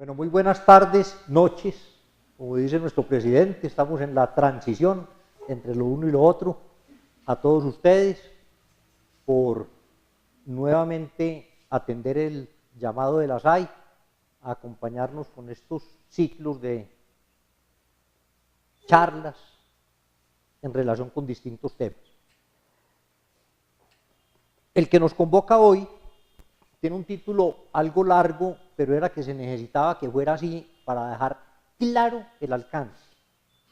Bueno, muy buenas tardes, noches, como dice nuestro presidente, estamos en la transición entre lo uno y lo otro. A todos ustedes por nuevamente atender el llamado de la SAI, a acompañarnos con estos ciclos de charlas en relación con distintos temas. El que nos convoca hoy tiene un título algo largo, pero era que se necesitaba que fuera así para dejar claro el alcance,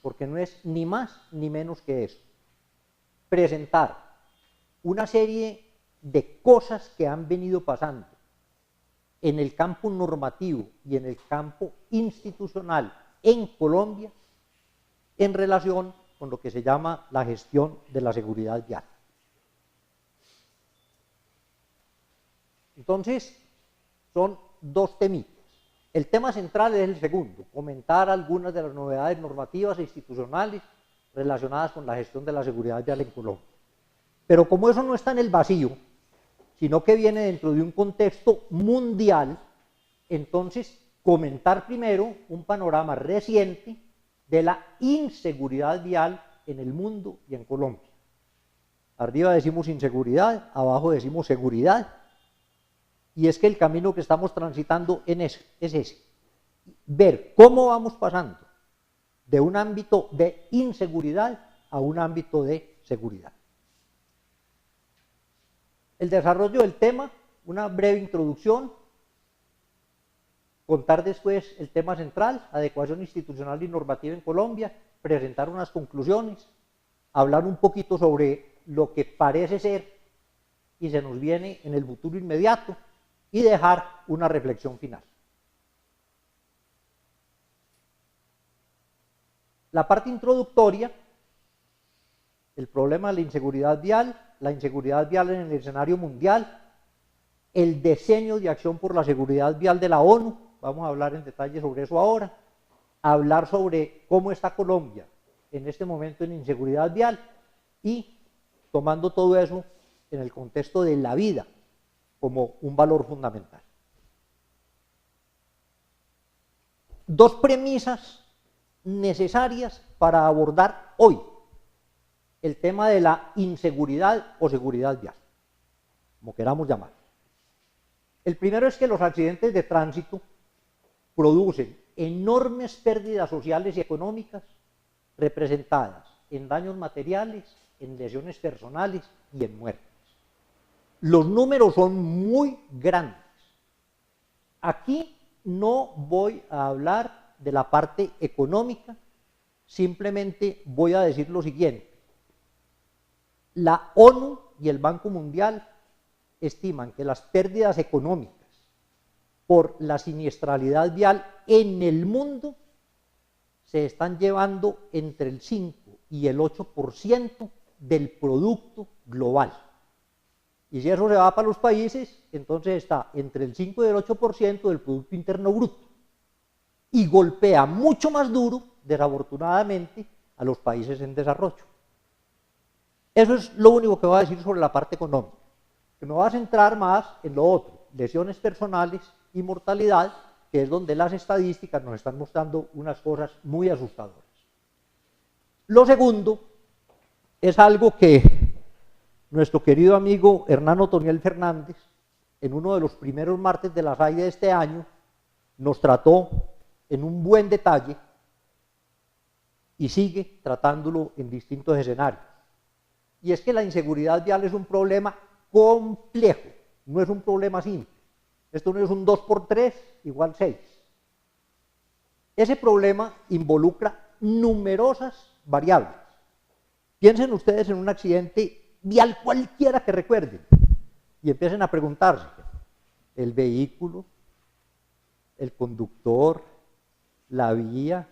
porque no es ni más ni menos que eso. Presentar una serie de cosas que han venido pasando en el campo normativo y en el campo institucional en Colombia en relación con lo que se llama la gestión de la seguridad vial. Entonces, son dos temitas. El tema central es el segundo, comentar algunas de las novedades normativas e institucionales relacionadas con la gestión de la seguridad vial en Colombia. Pero como eso no está en el vacío, sino que viene dentro de un contexto mundial, entonces comentar primero un panorama reciente de la inseguridad vial en el mundo y en Colombia. Arriba decimos inseguridad, abajo decimos seguridad, y es que el camino que estamos transitando es ese, ver cómo vamos pasando de un ámbito de inseguridad a un ámbito de seguridad. El desarrollo del tema, una breve introducción, contar después el tema central, adecuación institucional y normativa en Colombia, presentar unas conclusiones, hablar un poquito sobre lo que parece ser y se nos viene en el futuro inmediato y dejar una reflexión final. La parte introductoria, el problema de la inseguridad vial en el escenario mundial, el diseño de acción por la seguridad vial de la ONU, vamos a hablar en detalle sobre eso ahora, hablar sobre cómo está Colombia en este momento en inseguridad vial y tomando todo eso en el contexto de la vida como un valor fundamental. Dos premisas necesarias para abordar hoy el tema de la inseguridad o seguridad vial, como queramos llamar. El primero es que los accidentes de tránsito producen enormes pérdidas sociales y económicas representadas en daños materiales, en lesiones personales y en muertes. Los números son muy grandes. Aquí no voy a hablar de la parte económica, simplemente voy a decir lo siguiente. La ONU y el Banco Mundial estiman que las pérdidas económicas por la siniestralidad vial en el mundo se están llevando entre el 5 y el 8% del producto global. Y si eso se va para los países, entonces está entre el 5 y el 8% del Producto Interno Bruto. Y golpea mucho más duro, desafortunadamente, a los países en desarrollo. Eso es lo único que voy a decir sobre la parte económica. Que me voy a centrar más en lo otro, lesiones personales y mortalidad, que es donde las estadísticas nos están mostrando unas cosas muy asustadoras. Lo segundo es algo que nuestro querido amigo Hernán Otoniel Fernández, en uno de los primeros martes de la SAI de este año, nos trató en un buen detalle y sigue tratándolo en distintos escenarios. Y es que la inseguridad vial es un problema complejo, no es un problema simple. Esto no es un 2 por 3 igual 6. Ese problema involucra numerosas variables. Piensen ustedes en un accidente vial cualquiera que recuerden y empiecen a preguntarse: el vehículo, el conductor, la vía,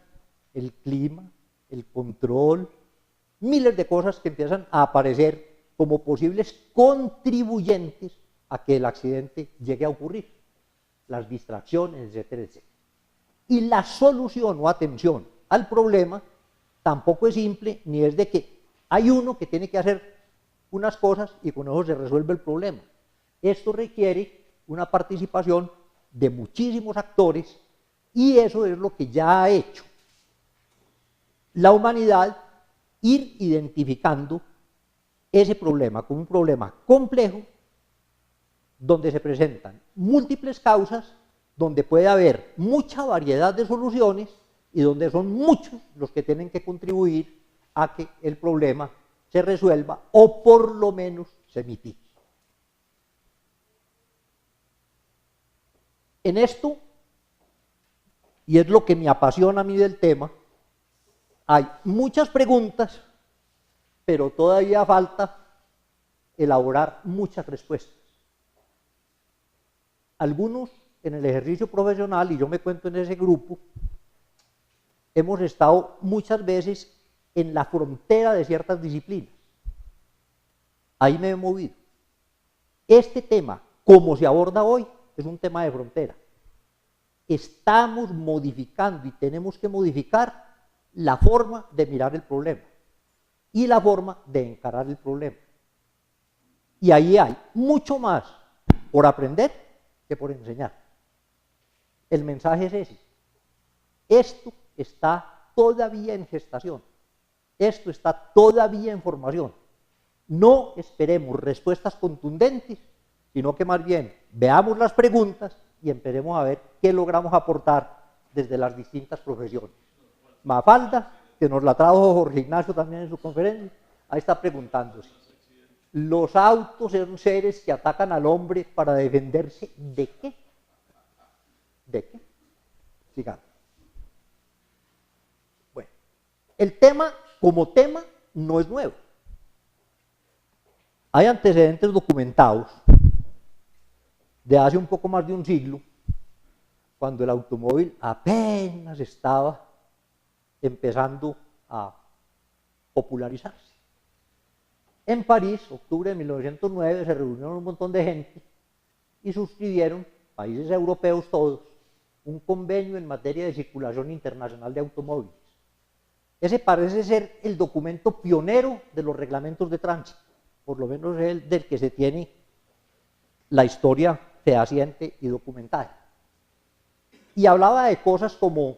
el clima, el control, miles de cosas que empiezan a aparecer como posibles contribuyentes a que el accidente llegue a ocurrir, las distracciones, etcétera, etcétera. Y la solución o atención al problema tampoco es simple, ni es de que hay uno que tiene que hacer unas cosas y con eso se resuelve el problema. Esto requiere una participación de muchísimos actores Y eso es lo que ya ha hecho la humanidad, ir identificando ese problema como un problema complejo, donde se presentan múltiples causas, donde puede haber mucha variedad de soluciones y donde son muchos los que tienen que contribuir a que el problema se resuelva o por lo menos se mitigue. En esto, y es lo que me apasiona a mí del tema, hay muchas preguntas, pero todavía falta elaborar muchas respuestas. Algunos en el ejercicio profesional, y yo me cuento en ese grupo, hemos estado muchas veces en la frontera de ciertas disciplinas. Ahí me he movido. Este tema, como se aborda hoy, es un tema de frontera. Estamos modificando y tenemos que modificar la forma de mirar el problema y la forma de encarar el problema. Y ahí hay mucho más por aprender que por enseñar. El mensaje es ese. Esto está todavía en gestación. Esto está todavía en formación. No esperemos respuestas contundentes, sino que más bien veamos las preguntas y empecemos a ver qué logramos aportar desde las distintas profesiones. Mafalda, que nos la trajo Jorge Ignacio también en su conferencia, ahí está preguntándose: ¿los autos son seres que atacan al hombre para defenderse de qué? ¿De qué? Sigamos. Bueno, el tema como tema no es nuevo. Hay antecedentes documentados de hace un poco más de un siglo, cuando el automóvil apenas estaba empezando a popularizarse. En París, octubre de 1909, se reunieron un montón de gente y suscribieron, países europeos todos, un convenio en materia de circulación internacional de automóviles. Ese parece ser el documento pionero de los reglamentos de tránsito, por lo menos es el del que se tiene la historia fehaciente y documentada. Y hablaba de cosas como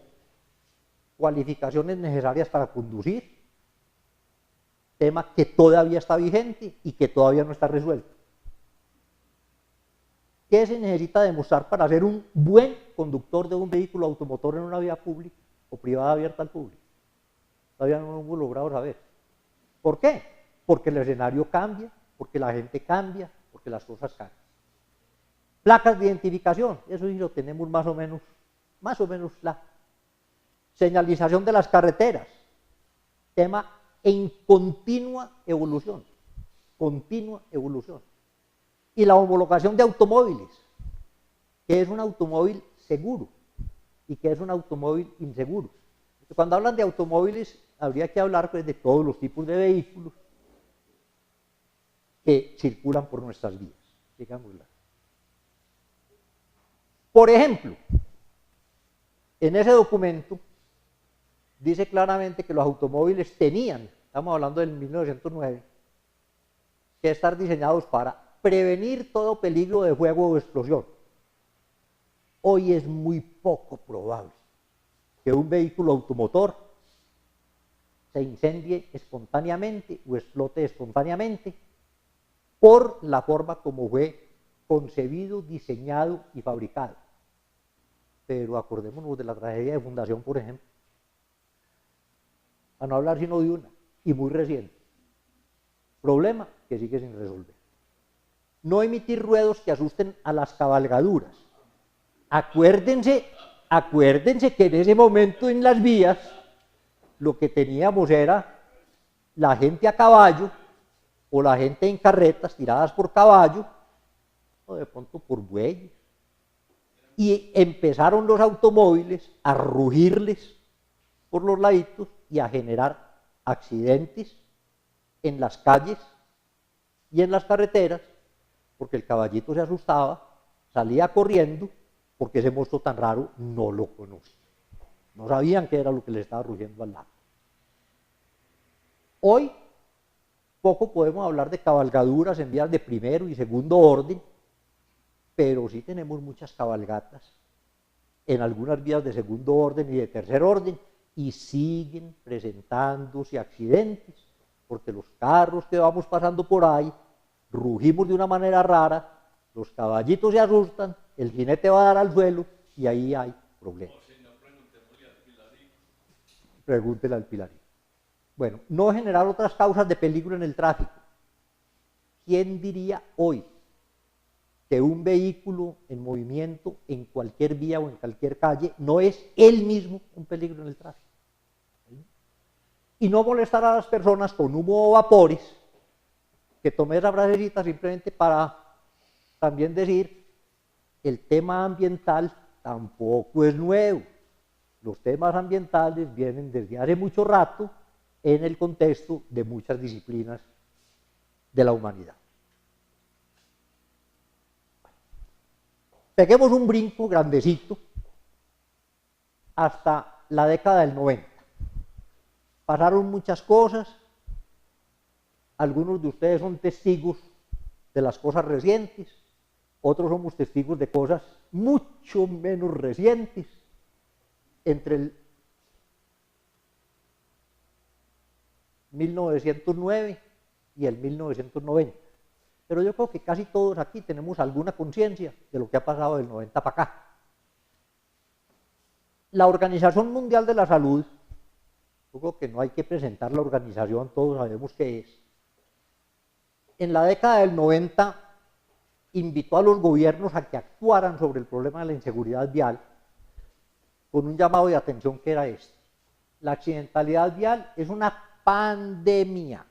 cualificaciones necesarias para conducir, tema que todavía está vigente y que todavía no está resuelto. ¿Qué se necesita demostrar para ser un buen conductor de un vehículo automotor en una vía pública o privada abierta al público? Todavía no lo hemos logrado saber. ¿Por qué? Porque el escenario cambia, porque la gente cambia, porque las cosas cambian. Placas de identificación, eso sí lo tenemos más o menos claro. Señalización de las carreteras, tema en continua evolución, Y la homologación de automóviles, que es un automóvil seguro y que es un automóvil inseguro. Cuando hablan de automóviles, habría que hablar pues, de todos los tipos de vehículos que circulan por nuestras vías, digámoslo. Por ejemplo, en ese documento dice claramente que los automóviles tenían, estamos hablando del 1909, que estar diseñados para prevenir todo peligro de fuego o explosión. Hoy es muy poco probable que un vehículo automotor se incendie espontáneamente o explote espontáneamente por la forma como fue concebido, diseñado y fabricado. Pero acordémonos de la tragedia de Fundación, por ejemplo, a no hablar sino de una, y muy reciente. Problema que sigue sin resolver. No emitir ruedos que asusten a las cabalgaduras. Acuérdense que en ese momento en las vías lo que teníamos era la gente a caballo o la gente en carretas tiradas por caballo o de pronto por bueyes. Y empezaron los automóviles a rugirles por los laditos y a generar accidentes en las calles y en las carreteras, porque el caballito se asustaba, salía corriendo, porque ese monstruo tan raro no lo conocía. No sabían qué era lo que le estaba rugiendo al lado. Hoy poco podemos hablar de cabalgaduras en vías de primero y segundo orden, pero sí tenemos muchas cabalgatas en algunas vías de segundo orden y de tercer orden, y siguen presentándose accidentes, porque los carros que vamos pasando por ahí rugimos de una manera rara, los caballitos se asustan, el jinete va a dar al suelo y ahí hay problemas. Pregúntele al Pilarín. Bueno, no generar otras causas de peligro en el tráfico. ¿Quién diría hoy que un vehículo en movimiento en cualquier vía o en cualquier calle no es él mismo un peligro en el tráfico? Y no molestar a las personas con humo o vapores, que tomé esa frasecita simplemente para también decir, el tema ambiental tampoco es nuevo. Los temas ambientales vienen desde hace mucho rato en el contexto de muchas disciplinas de la humanidad. Peguemos un brinco grandecito hasta la década del 90. Pasaron muchas cosas, algunos de ustedes son testigos de las cosas recientes, otros somos testigos de cosas mucho menos recientes. Entre el 1909 y el 1990. Pero yo creo que casi todos aquí tenemos alguna conciencia de lo que ha pasado del 90 para acá. La Organización Mundial de la Salud, yo creo que no hay que presentar la organización, todos sabemos qué es. En la década del 90 invitó a los gobiernos a que actuaran sobre el problema de la inseguridad vial con un llamado de atención que era este. La accidentalidad vial es una pandemia,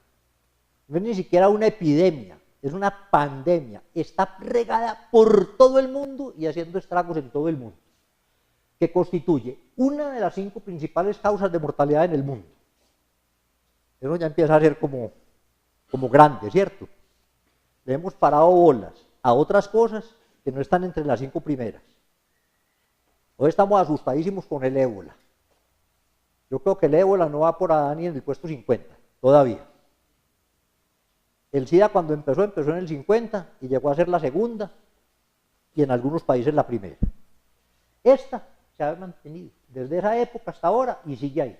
no es ni siquiera una epidemia, es una pandemia, está regada por todo el mundo y haciendo estragos en todo el mundo, que constituye una de las 5 principales causas de mortalidad en el mundo. Eso ya empieza a ser como grande, ¿cierto? Le hemos parado bolas a otras cosas que no están entre las 5 primeras. Hoy estamos asustadísimos con el ébola. Yo creo que el ébola no va por Adán ni en el puesto 50, todavía. El SIDA cuando empezó en el 50 y llegó a ser la segunda y en algunos países la primera. Esta se ha mantenido desde esa época hasta ahora y sigue ahí.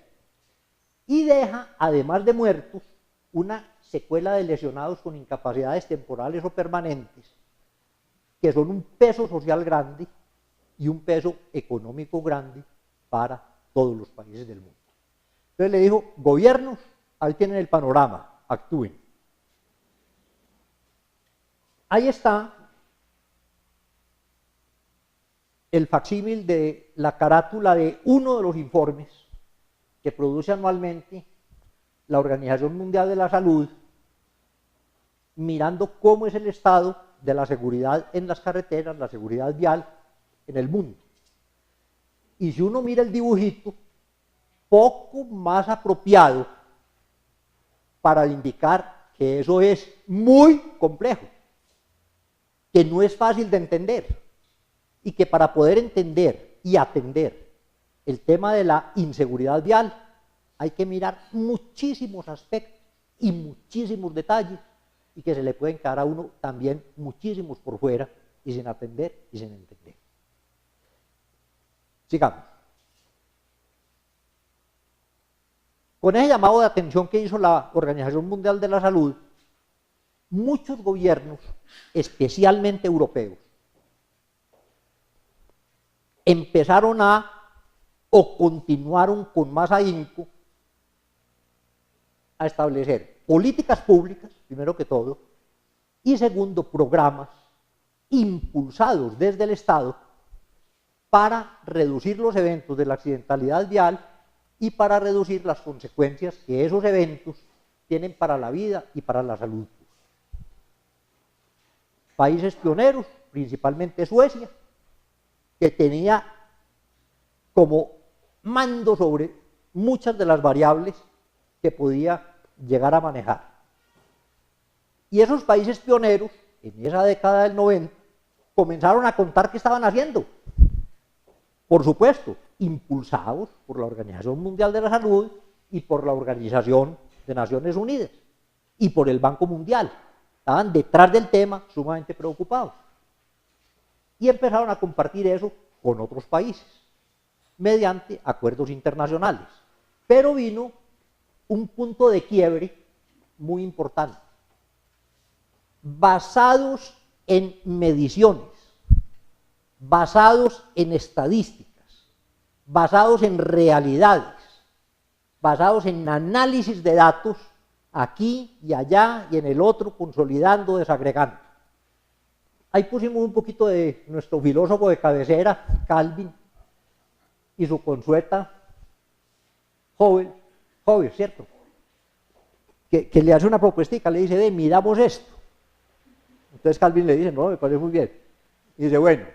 Y deja, además de muertos, una secuela de lesionados con incapacidades temporales o permanentes, que son un peso social grande y un peso económico grande para todos los países del mundo. Entonces le dijo, gobiernos, ahí tienen el panorama, actúen. Ahí está el facsímil de la carátula de uno de los informes que produce anualmente la Organización Mundial de la Salud, mirando cómo es el estado de la seguridad en las carreteras, la seguridad vial en el mundo. Y si uno mira el dibujito, poco más apropiado para indicar que eso es muy complejo, que no es fácil de entender y que para poder entender y atender el tema de la inseguridad vial hay que mirar muchísimos aspectos y muchísimos detalles y que se le pueden quedar a uno también muchísimos por fuera y sin atender y sin entender. Sigamos. Con ese llamado de atención que hizo la Organización Mundial de la Salud, muchos gobiernos, especialmente europeos, empezaron o continuaron con más ahínco a establecer políticas públicas, primero que todo, y segundo, programas impulsados desde el Estado para reducir los eventos de la accidentalidad vial y para reducir las consecuencias que esos eventos tienen para la vida y para la salud. Países pioneros, principalmente Suecia, que tenía como mando sobre muchas de las variables que podía llegar a manejar. Y esos países pioneros, en esa década del 90, comenzaron a contar qué estaban haciendo. Por supuesto, impulsados por la Organización Mundial de la Salud y por la Organización de Naciones Unidas y por el Banco Mundial. Estaban detrás del tema sumamente preocupados. Y empezaron a compartir eso con otros países. mediante acuerdos internacionales. Pero vino un punto de quiebre muy importante, basados en mediciones, basados en estadísticas, basados en realidades, basados en análisis de datos, aquí y allá y en el otro, consolidando, desagregando. Ahí pusimos un poquito de nuestro filósofo de cabecera, Calvin, y su consueta, Hobbes, ¿cierto? Que le hace una propuestica, le dice, miramos esto. Entonces Calvin le dice, no, me parece muy bien. Y dice, bueno,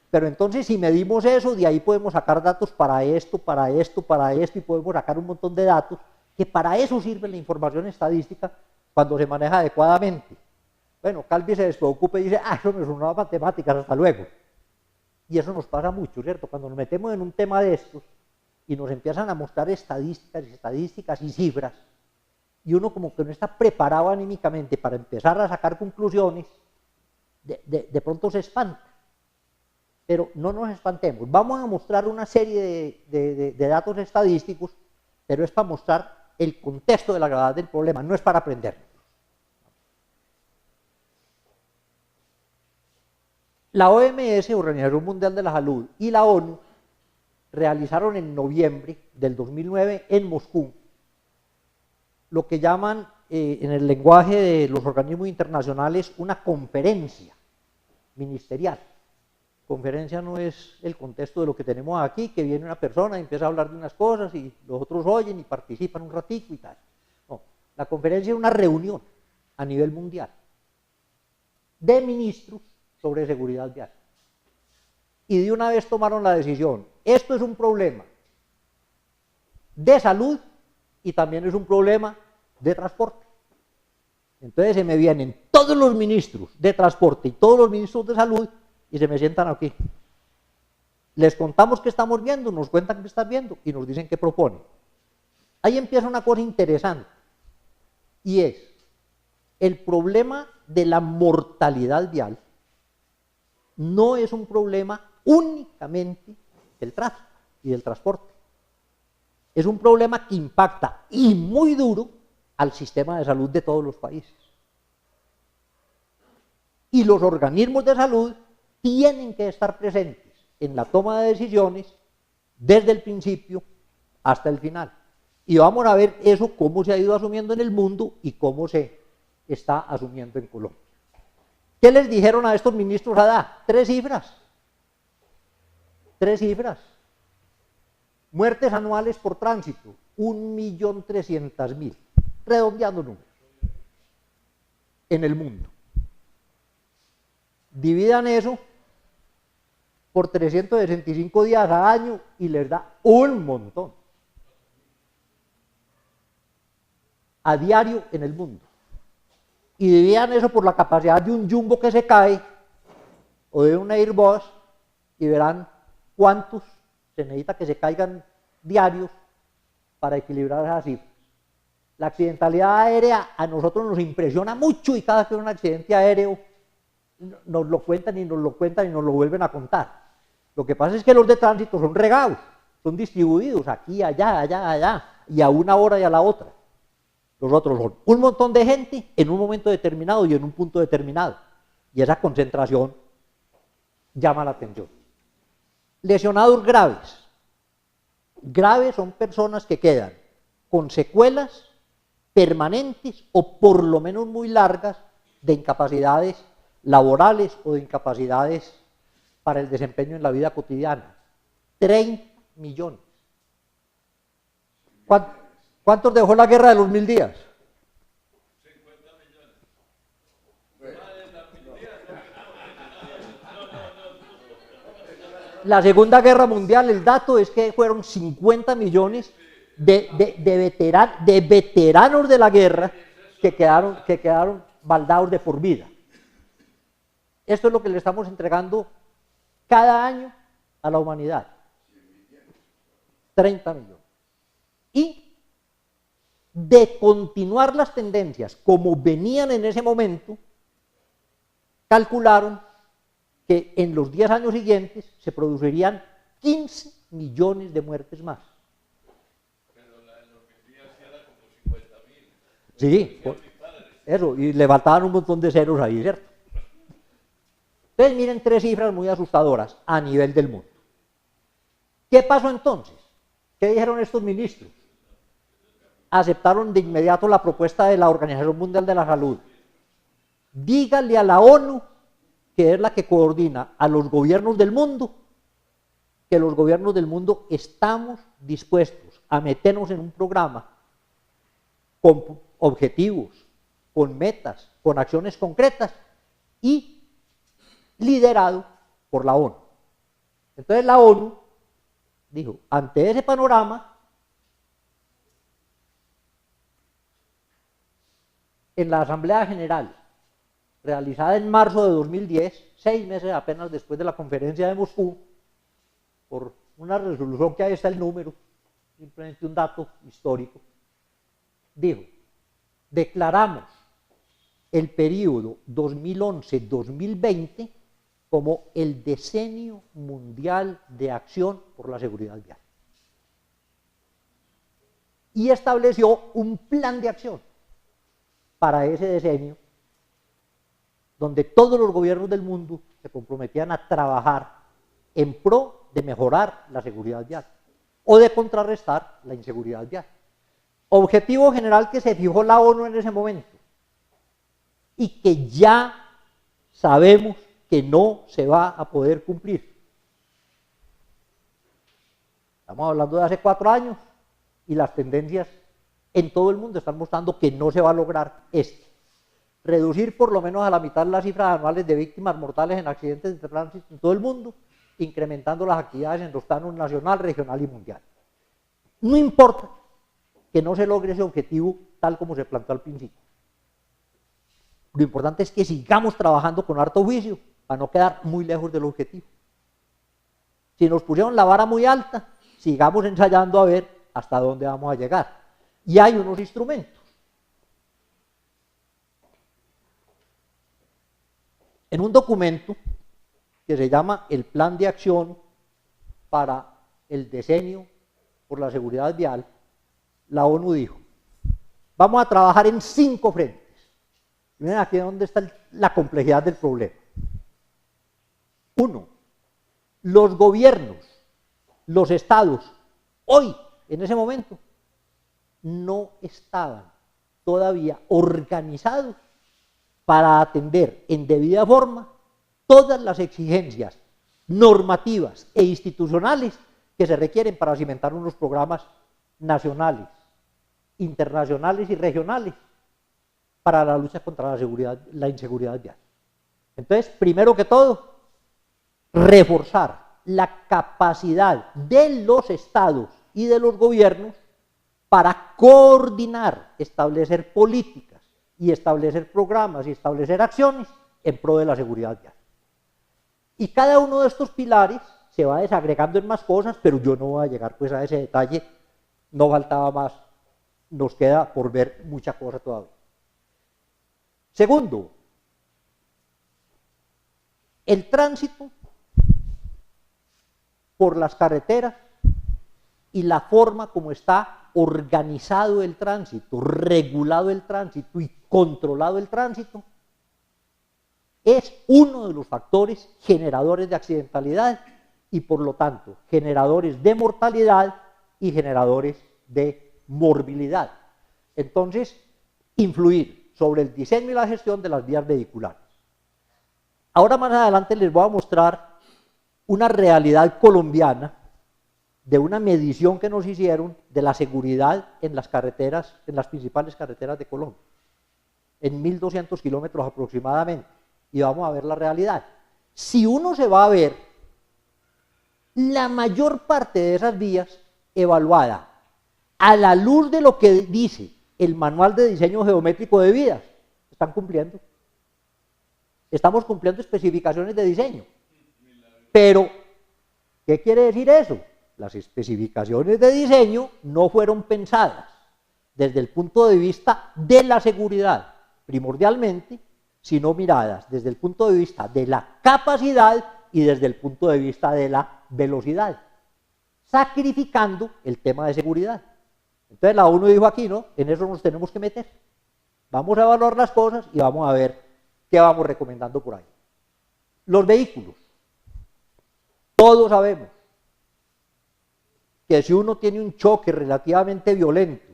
pero entonces si medimos eso, de ahí podemos sacar datos para esto, para esto, para esto, y podemos sacar un montón de datos, que para eso sirve la información estadística cuando se maneja adecuadamente. Bueno, Calvin se despreocupa y dice, eso me sonaba matemáticas, hasta luego. Y eso nos pasa mucho, ¿cierto? Cuando nos metemos en un tema de estos y nos empiezan a mostrar estadísticas y cifras, y uno como que no está preparado anímicamente para empezar a sacar conclusiones, de pronto se espanta. Pero no nos espantemos, vamos a mostrar una serie de datos estadísticos, pero es para mostrar el contexto de la gravedad del problema, no es para aprenderlo. La OMS, Organización Mundial de la Salud, y la ONU realizaron en noviembre del 2009 en Moscú lo que llaman en el lenguaje de los organismos internacionales una conferencia ministerial. Conferencia no es el contexto de lo que tenemos aquí, que viene una persona y empieza a hablar de unas cosas y los otros oyen y participan un ratico y tal. No, la conferencia es una reunión a nivel mundial de ministros sobre seguridad vial. Y de una vez tomaron la decisión, esto es un problema de salud y también es un problema de transporte. Entonces se me vienen todos los ministros de transporte y todos los ministros de salud y se me sientan aquí. Les contamos qué estamos viendo, nos cuentan qué están viendo y nos dicen qué proponen. Ahí empieza una cosa interesante y es el problema de la mortalidad vial. No es un problema únicamente del tráfico y del transporte. Es un problema que impacta y muy duro al sistema de salud de todos los países. Y los organismos de salud tienen que estar presentes en la toma de decisiones desde el principio hasta el final. Y vamos a ver eso, cómo se ha ido asumiendo en el mundo y cómo se está asumiendo en Colombia. ¿Qué les dijeron a estos ministros allá? 3 cifras. 3 cifras. Muertes anuales por tránsito, 1.300.000. Redondeando números. En el mundo. Dividan eso por 365 días al año y les da un montón. A diario en el mundo. Y dividan eso por la capacidad de un jumbo que se cae o de un Airbus y verán cuántos se necesita que se caigan diarios para equilibrar esas cifras. La accidentalidad aérea a nosotros nos impresiona mucho y cada que hay un accidente aéreo nos lo cuentan y nos lo cuentan y nos lo vuelven a contar. Lo que pasa es que los de tránsito son regados, son distribuidos aquí, allá, allá, allá, y a una hora y a la otra. Los otros son un montón de gente en un momento determinado y en un punto determinado. Y esa concentración llama la atención. Lesionados graves. Graves son personas que quedan con secuelas permanentes o por lo menos muy largas de incapacidades laborales o de incapacidades para el desempeño en la vida cotidiana. 30 millones. ¿Cuántos dejó la guerra de los 1000 días? 50 millones. La Segunda Guerra Mundial, el dato es que fueron 50 millones de veteranos de la guerra que quedaron baldados de por vida. Esto es lo que le estamos entregando cada año a la humanidad. 30 millones. Y de continuar las tendencias como venían en ese momento, calcularon que en los 10 años siguientes se producirían 15 millones de muertes más. Pero la de Normandia sí era como 50.000. Sí, eso, y le faltaban un montón de ceros ahí, ¿cierto? Entonces miren tres cifras muy asustadoras a nivel del mundo. ¿Qué pasó entonces? ¿Qué dijeron estos ministros? Aceptaron de inmediato la propuesta de la Organización Mundial de la Salud. Dígale a la ONU, que es la que coordina a los gobiernos del mundo, que los gobiernos del mundo estamos dispuestos a meternos en un programa con objetivos, con metas, con acciones concretas y liderado por la ONU. Entonces la ONU dijo, ante ese panorama, en la Asamblea General, realizada en marzo de 2010, 6 meses apenas después de la conferencia de Moscú, por una resolución que ahí está el número, simplemente un dato histórico, dijo, declaramos el periodo 2011-2020 como el decenio mundial de acción por la seguridad vial. Y estableció un plan de acción para ese decenio, donde todos los gobiernos del mundo se comprometían a trabajar en pro de mejorar la seguridad vial o de contrarrestar la inseguridad vial. Objetivo general que se fijó la ONU en ese momento y que ya sabemos que no se va a poder cumplir. Estamos hablando de hace 4 años y las tendencias en todo el mundo están mostrando que no se va a lograr esto. Reducir por lo menos a la mitad las cifras anuales de víctimas mortales en accidentes de tránsito en todo el mundo, incrementando las actividades en los planos nacional, regional y mundial. No importa que no se logre ese objetivo tal como se planteó al principio. Lo importante es que sigamos trabajando con harto juicio para no quedar muy lejos del objetivo. Si nos pusieron la vara muy alta, sigamos ensayando a ver hasta dónde vamos a llegar. Y hay unos instrumentos. En un documento que se llama el Plan de Acción para el Decenio por la Seguridad Vial, la ONU dijo, vamos a trabajar en 5 frentes. Miren aquí donde está la complejidad del problema. 1. Los gobiernos, los estados, hoy, en ese momento, no estaban todavía organizados para atender en debida forma todas las exigencias normativas e institucionales que se requieren para cimentar unos programas nacionales, internacionales y regionales para la lucha contra la inseguridad vial. Entonces, primero que todo, reforzar la capacidad de los estados y de los gobiernos para coordinar, establecer políticas y establecer programas y establecer acciones en pro de la seguridad vial. Y cada uno de estos pilares se va desagregando en más cosas, pero yo no voy a llegar pues a ese detalle, no faltaba más, nos queda por ver mucha cosa todavía. Segundo, el tránsito por las carreteras y la forma como está organizado el tránsito, regulado el tránsito y controlado el tránsito, es uno de los factores generadores de accidentalidad y por lo tanto generadores de mortalidad y generadores de morbilidad. Entonces, influir sobre el diseño y la gestión de las vías vehiculares. Ahora más adelante les voy a mostrar una realidad colombiana de una medición que nos hicieron de la seguridad en las carreteras, en las principales carreteras de Colombia, en 1.200 kilómetros aproximadamente, y vamos a ver la realidad. Si uno se va a ver, la mayor parte de esas vías evaluada a la luz de lo que dice el manual de diseño geométrico de vías, están cumpliendo. Estamos cumpliendo especificaciones de diseño. Pero, ¿qué quiere decir eso? Las especificaciones de diseño no fueron pensadas desde el punto de vista de la seguridad, primordialmente, sino miradas desde el punto de vista de la capacidad y desde el punto de vista de la velocidad. sacrificando el tema de seguridad. Entonces la ONU dijo aquí, no, en eso nos tenemos que meter. Vamos a evaluar las cosas y vamos a ver qué vamos recomendando por ahí. Los vehículos. Todos sabemos que si uno tiene un choque relativamente violento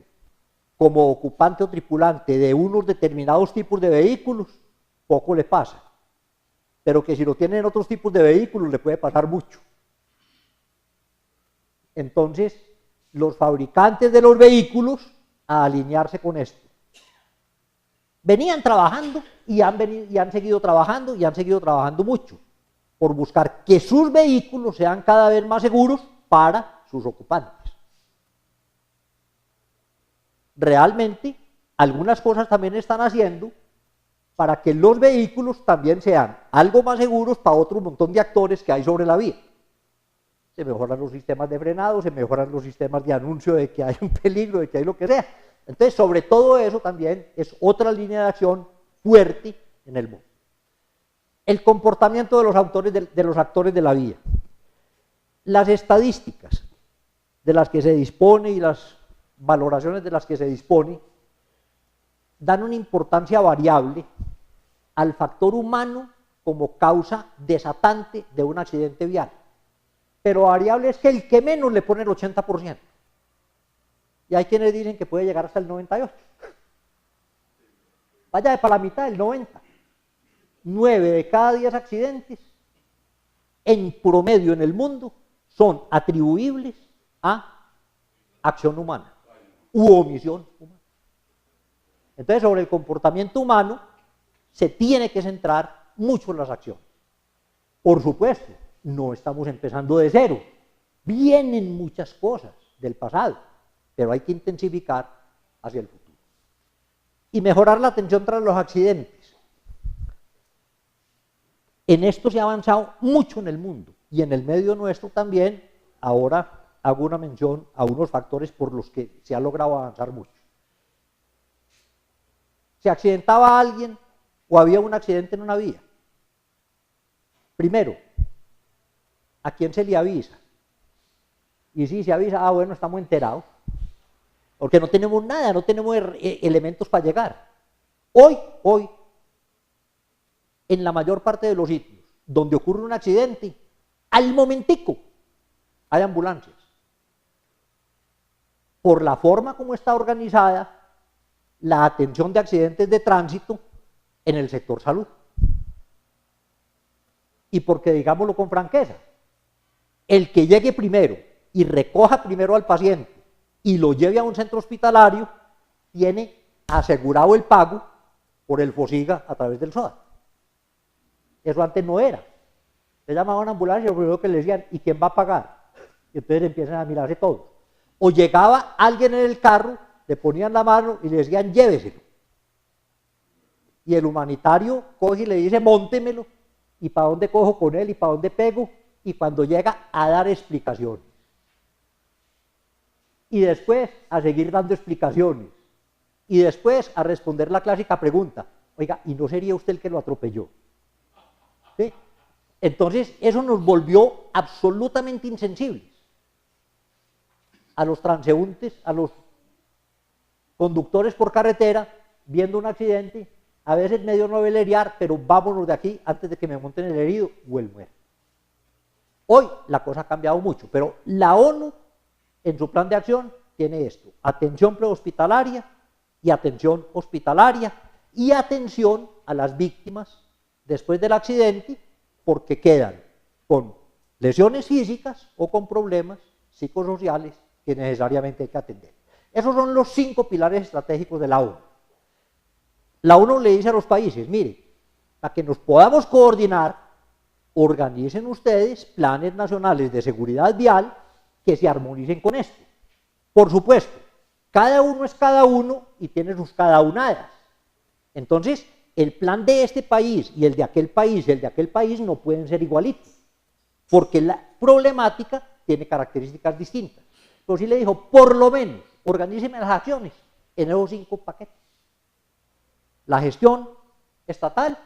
como ocupante o tripulante de unos determinados tipos de vehículos, poco le pasa. Pero que si lo tienen otros tipos de vehículos le puede pasar mucho. Entonces, los fabricantes de los vehículos a alinearse con esto. Venían trabajando y han seguido trabajando y han seguido trabajando mucho por buscar que sus vehículos sean cada vez más seguros para sus ocupantes. Realmente, algunas cosas también están haciendo para que los vehículos también sean algo más seguros para otro montón de actores que hay sobre la vía. Se mejoran los sistemas de frenado, se mejoran los sistemas de anuncio de que hay un peligro, de que hay lo que sea. Entonces, sobre todo eso también es otra línea de acción fuerte en el mundo. El comportamiento de los actores de la vía. Las estadísticas de las que se dispone y las valoraciones de las que se dispone dan una importancia variable al factor humano como causa desatante de un accidente vial. Pero variable es que el que menos le pone el 80%. Y hay quienes dicen que puede llegar hasta el 98%. Vaya para la mitad, el 90%. 9 de cada 10 accidentes en promedio en el mundo son atribuibles a acción humana u omisión humana. Entonces, sobre el comportamiento humano se tiene que centrar mucho en las acciones. Por supuesto, no estamos empezando de cero. Vienen muchas cosas del pasado, pero hay que intensificar hacia el futuro. Y mejorar la atención tras los accidentes. En esto se ha avanzado mucho en el mundo y en el medio nuestro también. Ahora hago una mención a unos factores por los que se ha logrado avanzar mucho. ¿Se accidentaba alguien o había un accidente en una vía? Primero, ¿a quién se le avisa? Y si se avisa, bueno, estamos enterados. Porque no tenemos nada, no tenemos elementos para llegar. Hoy, en la mayor parte de los sitios donde ocurre un accidente, al momentico hay ambulancias. Por la forma como está organizada la atención de accidentes de tránsito en el sector salud. Y porque, digámoslo con franqueza, el que llegue primero y recoja primero al paciente y lo lleve a un centro hospitalario, tiene asegurado el pago por el FOSIGA a través del SOA. Eso antes no era. Le llamaban a una ambulancia y lo primero que le decían, ¿y quién va a pagar? Y entonces empiezan a mirarse todos. O llegaba alguien en el carro, le ponían la mano y le decían, lléveselo. Y el humanitario coge y le dice, móntemelo, y para dónde cojo con él y para dónde pego, y cuando llega a dar explicaciones. Y después a seguir dando explicaciones. Y después a responder la clásica pregunta, oiga, ¿y no sería usted el que lo atropelló? ¿Sí? Entonces, eso nos volvió absolutamente insensibles a los transeúntes, a los conductores por carretera, viendo un accidente, a veces medio novelear, pero vámonos de aquí antes de que me monten el herido o el muerto. Hoy la cosa ha cambiado mucho, pero la ONU en su plan de acción tiene esto: atención prehospitalaria y atención hospitalaria y atención a las víctimas después del accidente, porque quedan con lesiones físicas o con problemas psicosociales que necesariamente hay que atender. Esos son los 5 pilares estratégicos de la ONU. La ONU le dice a los países, mire, para que nos podamos coordinar, organicen ustedes planes nacionales de seguridad vial que se armonicen con esto. Por supuesto, cada uno es cada uno y tiene sus cadaunadas. Entonces, el plan de este país y el de aquel país no pueden ser igualitos, porque la problemática tiene características distintas. Pero sí le dijo, por lo menos, organíceme las acciones en esos 5 paquetes. La gestión estatal,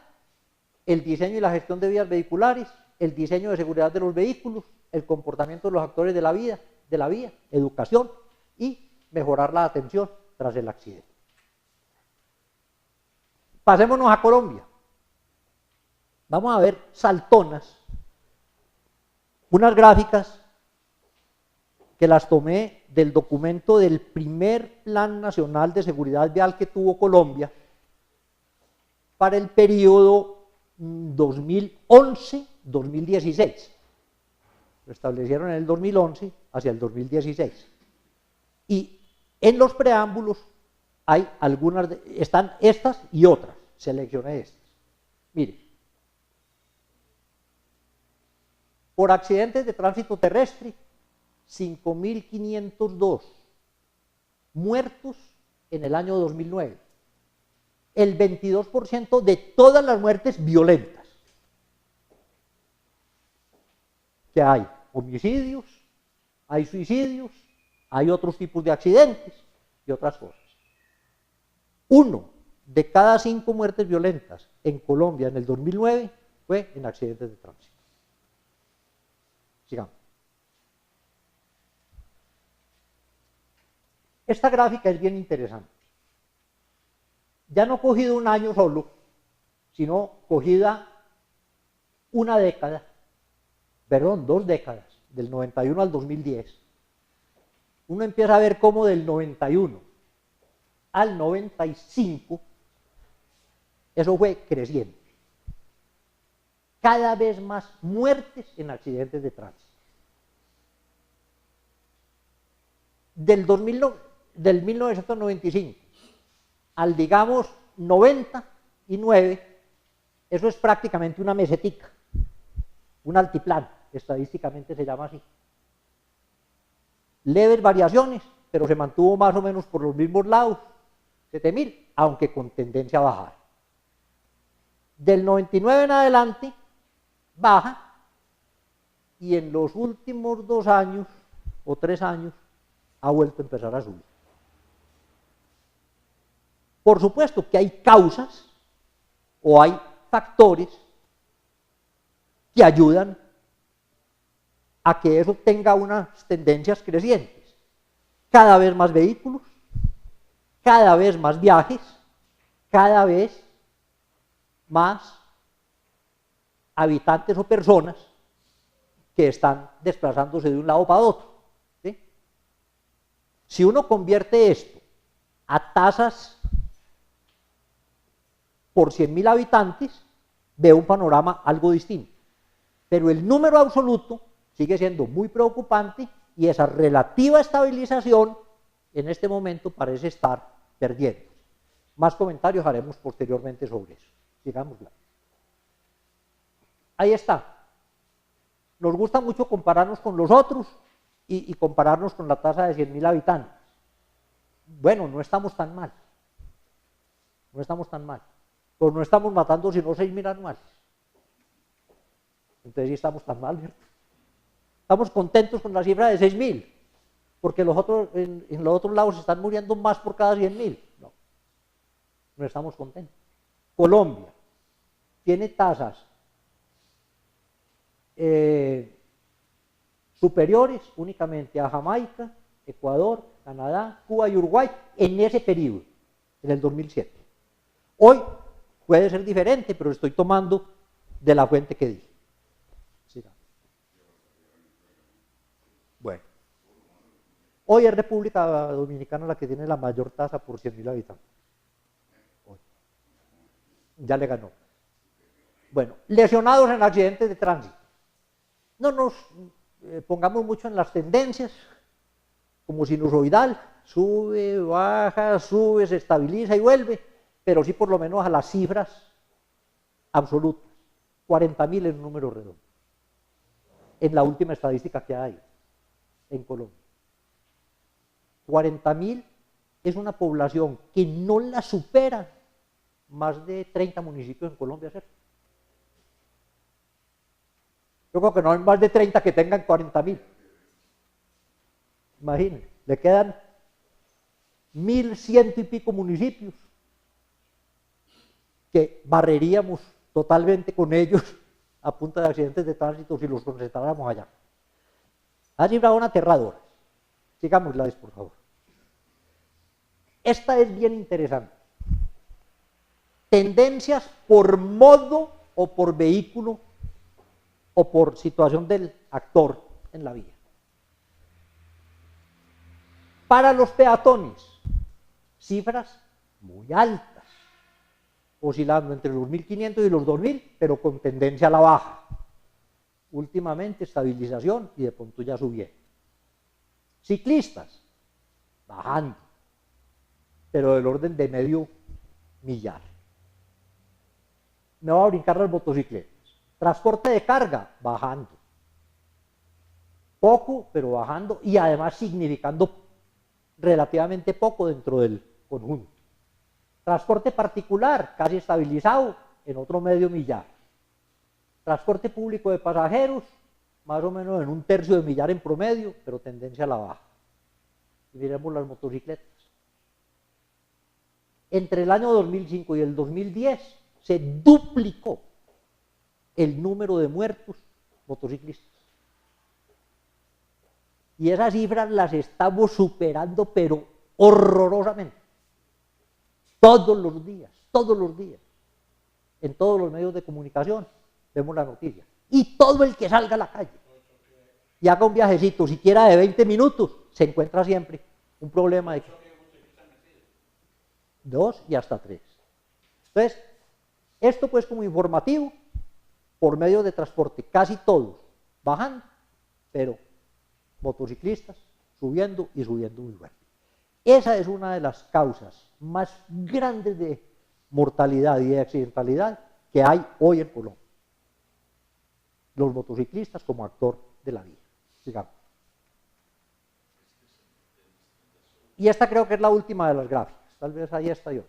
el diseño y la gestión de vías vehiculares, el diseño de seguridad de los vehículos, el comportamiento de los actores de la vía de la vía, educación y mejorar la atención tras el accidente. Pasémonos a Colombia. Vamos a ver saltonas, unas gráficas que las tomé del documento del primer Plan Nacional de Seguridad Vial que tuvo Colombia para el periodo 2011-2016. Lo establecieron en el 2011 hacia el 2016. Y en los preámbulos hay algunas, están estas y otras, seleccioné estas. Mire, por accidentes de tránsito terrestre, 5.502 muertos en el año 2009. El 22% de todas las muertes violentas. Que hay homicidios, hay suicidios, hay otros tipos de accidentes y otras cosas. 1 de cada 5 muertes violentas en Colombia en el 2009 fue en accidentes de tránsito. Sigamos. Esta gráfica es bien interesante. Ya no cogido un año solo, sino cogida una década, perdón, 2 décadas, del 91 al 2010. Uno empieza a ver cómo del 91 al 95, eso fue creciendo. Cada vez más muertes en accidentes de tránsito. Del 1995 al, digamos, 99, eso es prácticamente una mesetica, un altiplano, estadísticamente se llama así. Leves variaciones, pero se mantuvo más o menos por los mismos lados, 7.000, aunque con tendencia a bajar. Del 99 en adelante, baja, y en los últimos 2 años o 3 años ha vuelto a empezar a subir. Por supuesto que hay causas o hay factores que ayudan a que eso tenga unas tendencias crecientes. Cada vez más vehículos, cada vez más viajes, cada vez más habitantes o personas que están desplazándose de un lado para otro. ¿Sí? Si uno convierte esto a tasas por 100.000 habitantes, ve un panorama algo distinto. Pero el número absoluto sigue siendo muy preocupante y esa relativa estabilización en este momento parece estar perdiendo. Más comentarios haremos posteriormente sobre eso. Sigámosla. Ahí está. Nos gusta mucho compararnos con los otros y compararnos con la tasa de 100.000 habitantes. Bueno, no estamos tan mal. No estamos tan mal. Pues no estamos matando sino 6.000 anuales. Entonces sí estamos tan mal, ¿cierto? Estamos contentos con la cifra de 6.000, porque los otros, en los otros lados están muriendo más por cada 100.000. No, no estamos contentos. Colombia tiene tasas superiores únicamente a Jamaica, Ecuador, Canadá, Cuba y Uruguay en ese periodo, en el 2007. Hoy puede ser diferente, pero estoy tomando de la fuente que dije. Bueno, hoy es República Dominicana la que tiene la mayor tasa por 100.000 habitantes. Hoy. Ya le ganó. Bueno, lesionados en accidentes de tránsito. No nos pongamos mucho en las tendencias, como sinusoidal, sube, baja, sube, se estabiliza y vuelve, pero sí por lo menos a las cifras absolutas. 40.000 es un número redondo. En la última estadística que hay en Colombia. 40.000 es una población que no la supera más de 30 municipios en Colombia, ¿cierto? Yo creo que no hay más de 30 que tengan 40.000. Imagínense, le quedan 1.100 y pico municipios que barreríamos totalmente con ellos a punta de accidentes de tránsito si los concentráramos allá. Las cifras son aterradoras. Sigámosla, por favor. Esta es bien interesante. Tendencias por modo o por vehículo o por situación del actor en la vía. Para los peatones, cifras muy altas, oscilando entre los 1.500 y los 2.000, pero con tendencia a la baja. Últimamente estabilización y de pronto ya subiendo. Ciclistas, bajando, pero del orden de medio millar. Me voy a brincar las motocicletas. Transporte de carga, bajando. Poco, pero bajando, y además significando relativamente poco dentro del conjunto. Transporte particular, casi estabilizado en otro medio millar. Transporte público de pasajeros, más o menos en 1/3 de millar en promedio, pero tendencia a la baja. Y miremos las motocicletas. Entre el año 2005 y el 2010 se duplicó el número de muertos motociclistas. Y esas cifras las estamos superando, pero horrorosamente. Todos los días, en todos los medios de comunicación, vemos la noticia. Y todo el que salga a la calle y haga un viajecito, siquiera de 20 minutos, se encuentra siempre un problema de 2 y hasta 3. Entonces, esto pues como informativo, por medio de transporte, casi todos bajando, pero motociclistas subiendo y subiendo muy fuerte. Esa es una de las causas más grandes de mortalidad y de accidentalidad que hay hoy en Colombia. Los motociclistas como actor de la vía. Sigamos. Y esta creo que es la última de las gráficas, tal vez ahí está yo.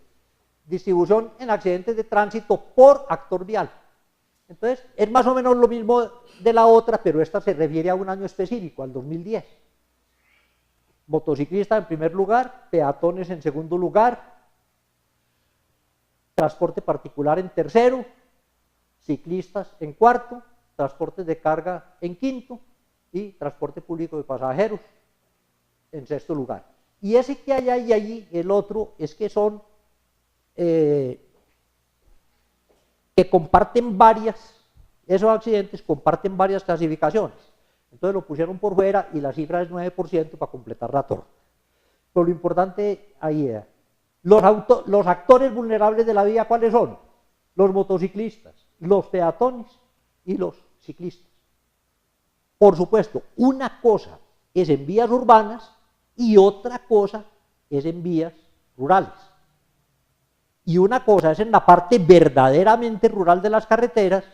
Distribución en accidentes de tránsito por actor vial. Entonces, es más o menos lo mismo de la otra, pero esta se refiere a un año específico, al 2010. Motociclistas en primer lugar, peatones en segundo lugar, transporte particular en tercero, ciclistas en cuarto, transportes de carga en quinto y transporte público de pasajeros en sexto lugar. Y ese que hay ahí, allí, el otro, es que son que comparten esos accidentes comparten varias clasificaciones. Entonces lo pusieron por fuera y la cifra es 9% para completar la torta. Pero lo importante ahí es, los actores vulnerables de la vía, ¿cuáles son? Los motociclistas, los peatones y los ciclistas. Por supuesto, una cosa es en vías urbanas y otra cosa es en vías rurales. Y una cosa es en la parte verdaderamente rural de las carreteras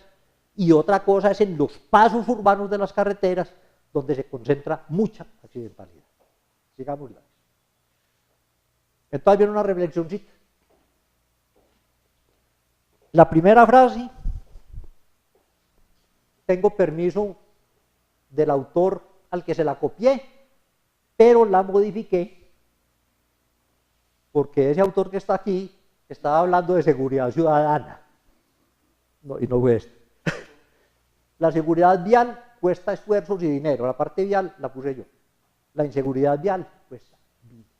y otra cosa es en los pasos urbanos de las carreteras donde se concentra mucha accidentalidad. Sigámosla. Entonces viene una reflexioncita. La primera frase, tengo permiso del autor al que se la copié, pero la modifiqué porque ese autor que está aquí estaba hablando de seguridad ciudadana, y no fue esto. La seguridad vial cuesta esfuerzos y dinero, la parte vial la puse yo. La inseguridad vial cuesta vidas.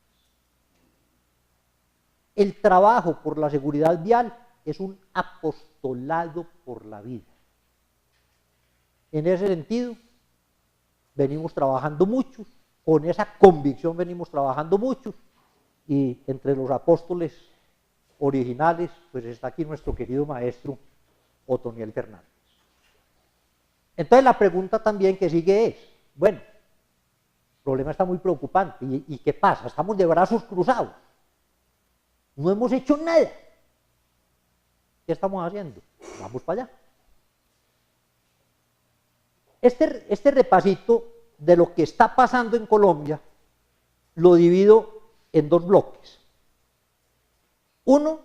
El trabajo por la seguridad vial es un apostolado por la vida. En ese sentido, venimos trabajando muchos, con esa convicción venimos trabajando muchos, y entre los apóstoles originales, pues está aquí nuestro querido maestro Otoniel Fernández. Entonces la pregunta también que sigue es, bueno, el problema está muy preocupante, ¿y qué pasa? Estamos de brazos cruzados, no hemos hecho nada. ¿Qué estamos haciendo? Vamos para allá. Este repasito de lo que está pasando en Colombia lo divido en dos bloques. Uno,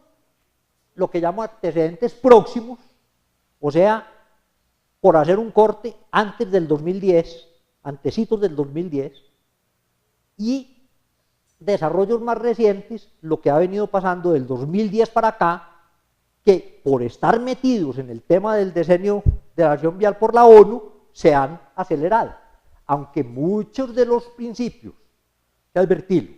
lo que llamo antecedentes próximos, o sea, por hacer un corte antes del 2010, antecitos del 2010, y desarrollos más recientes, lo que ha venido pasando del 2010 para acá, que por estar metidos en el tema del diseño de la acción vial por la ONU, se han acelerado, aunque muchos de los principios que advertirlo.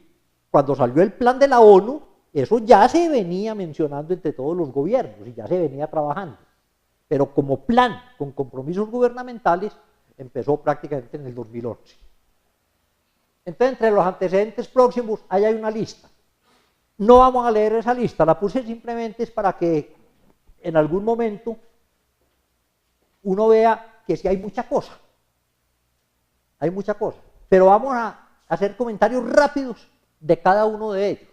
Cuando salió el plan de la ONU, eso ya se venía mencionando entre todos los gobiernos y ya se venía trabajando. Pero como plan con compromisos gubernamentales, empezó prácticamente en el 2011. Entonces, entre los antecedentes próximos, ahí hay una lista. No vamos a leer esa lista, la puse simplemente es para que en algún momento uno vea que sí hay mucha cosa. Hay mucha cosa. Pero vamos a hacer comentarios rápidos de cada uno de ellos.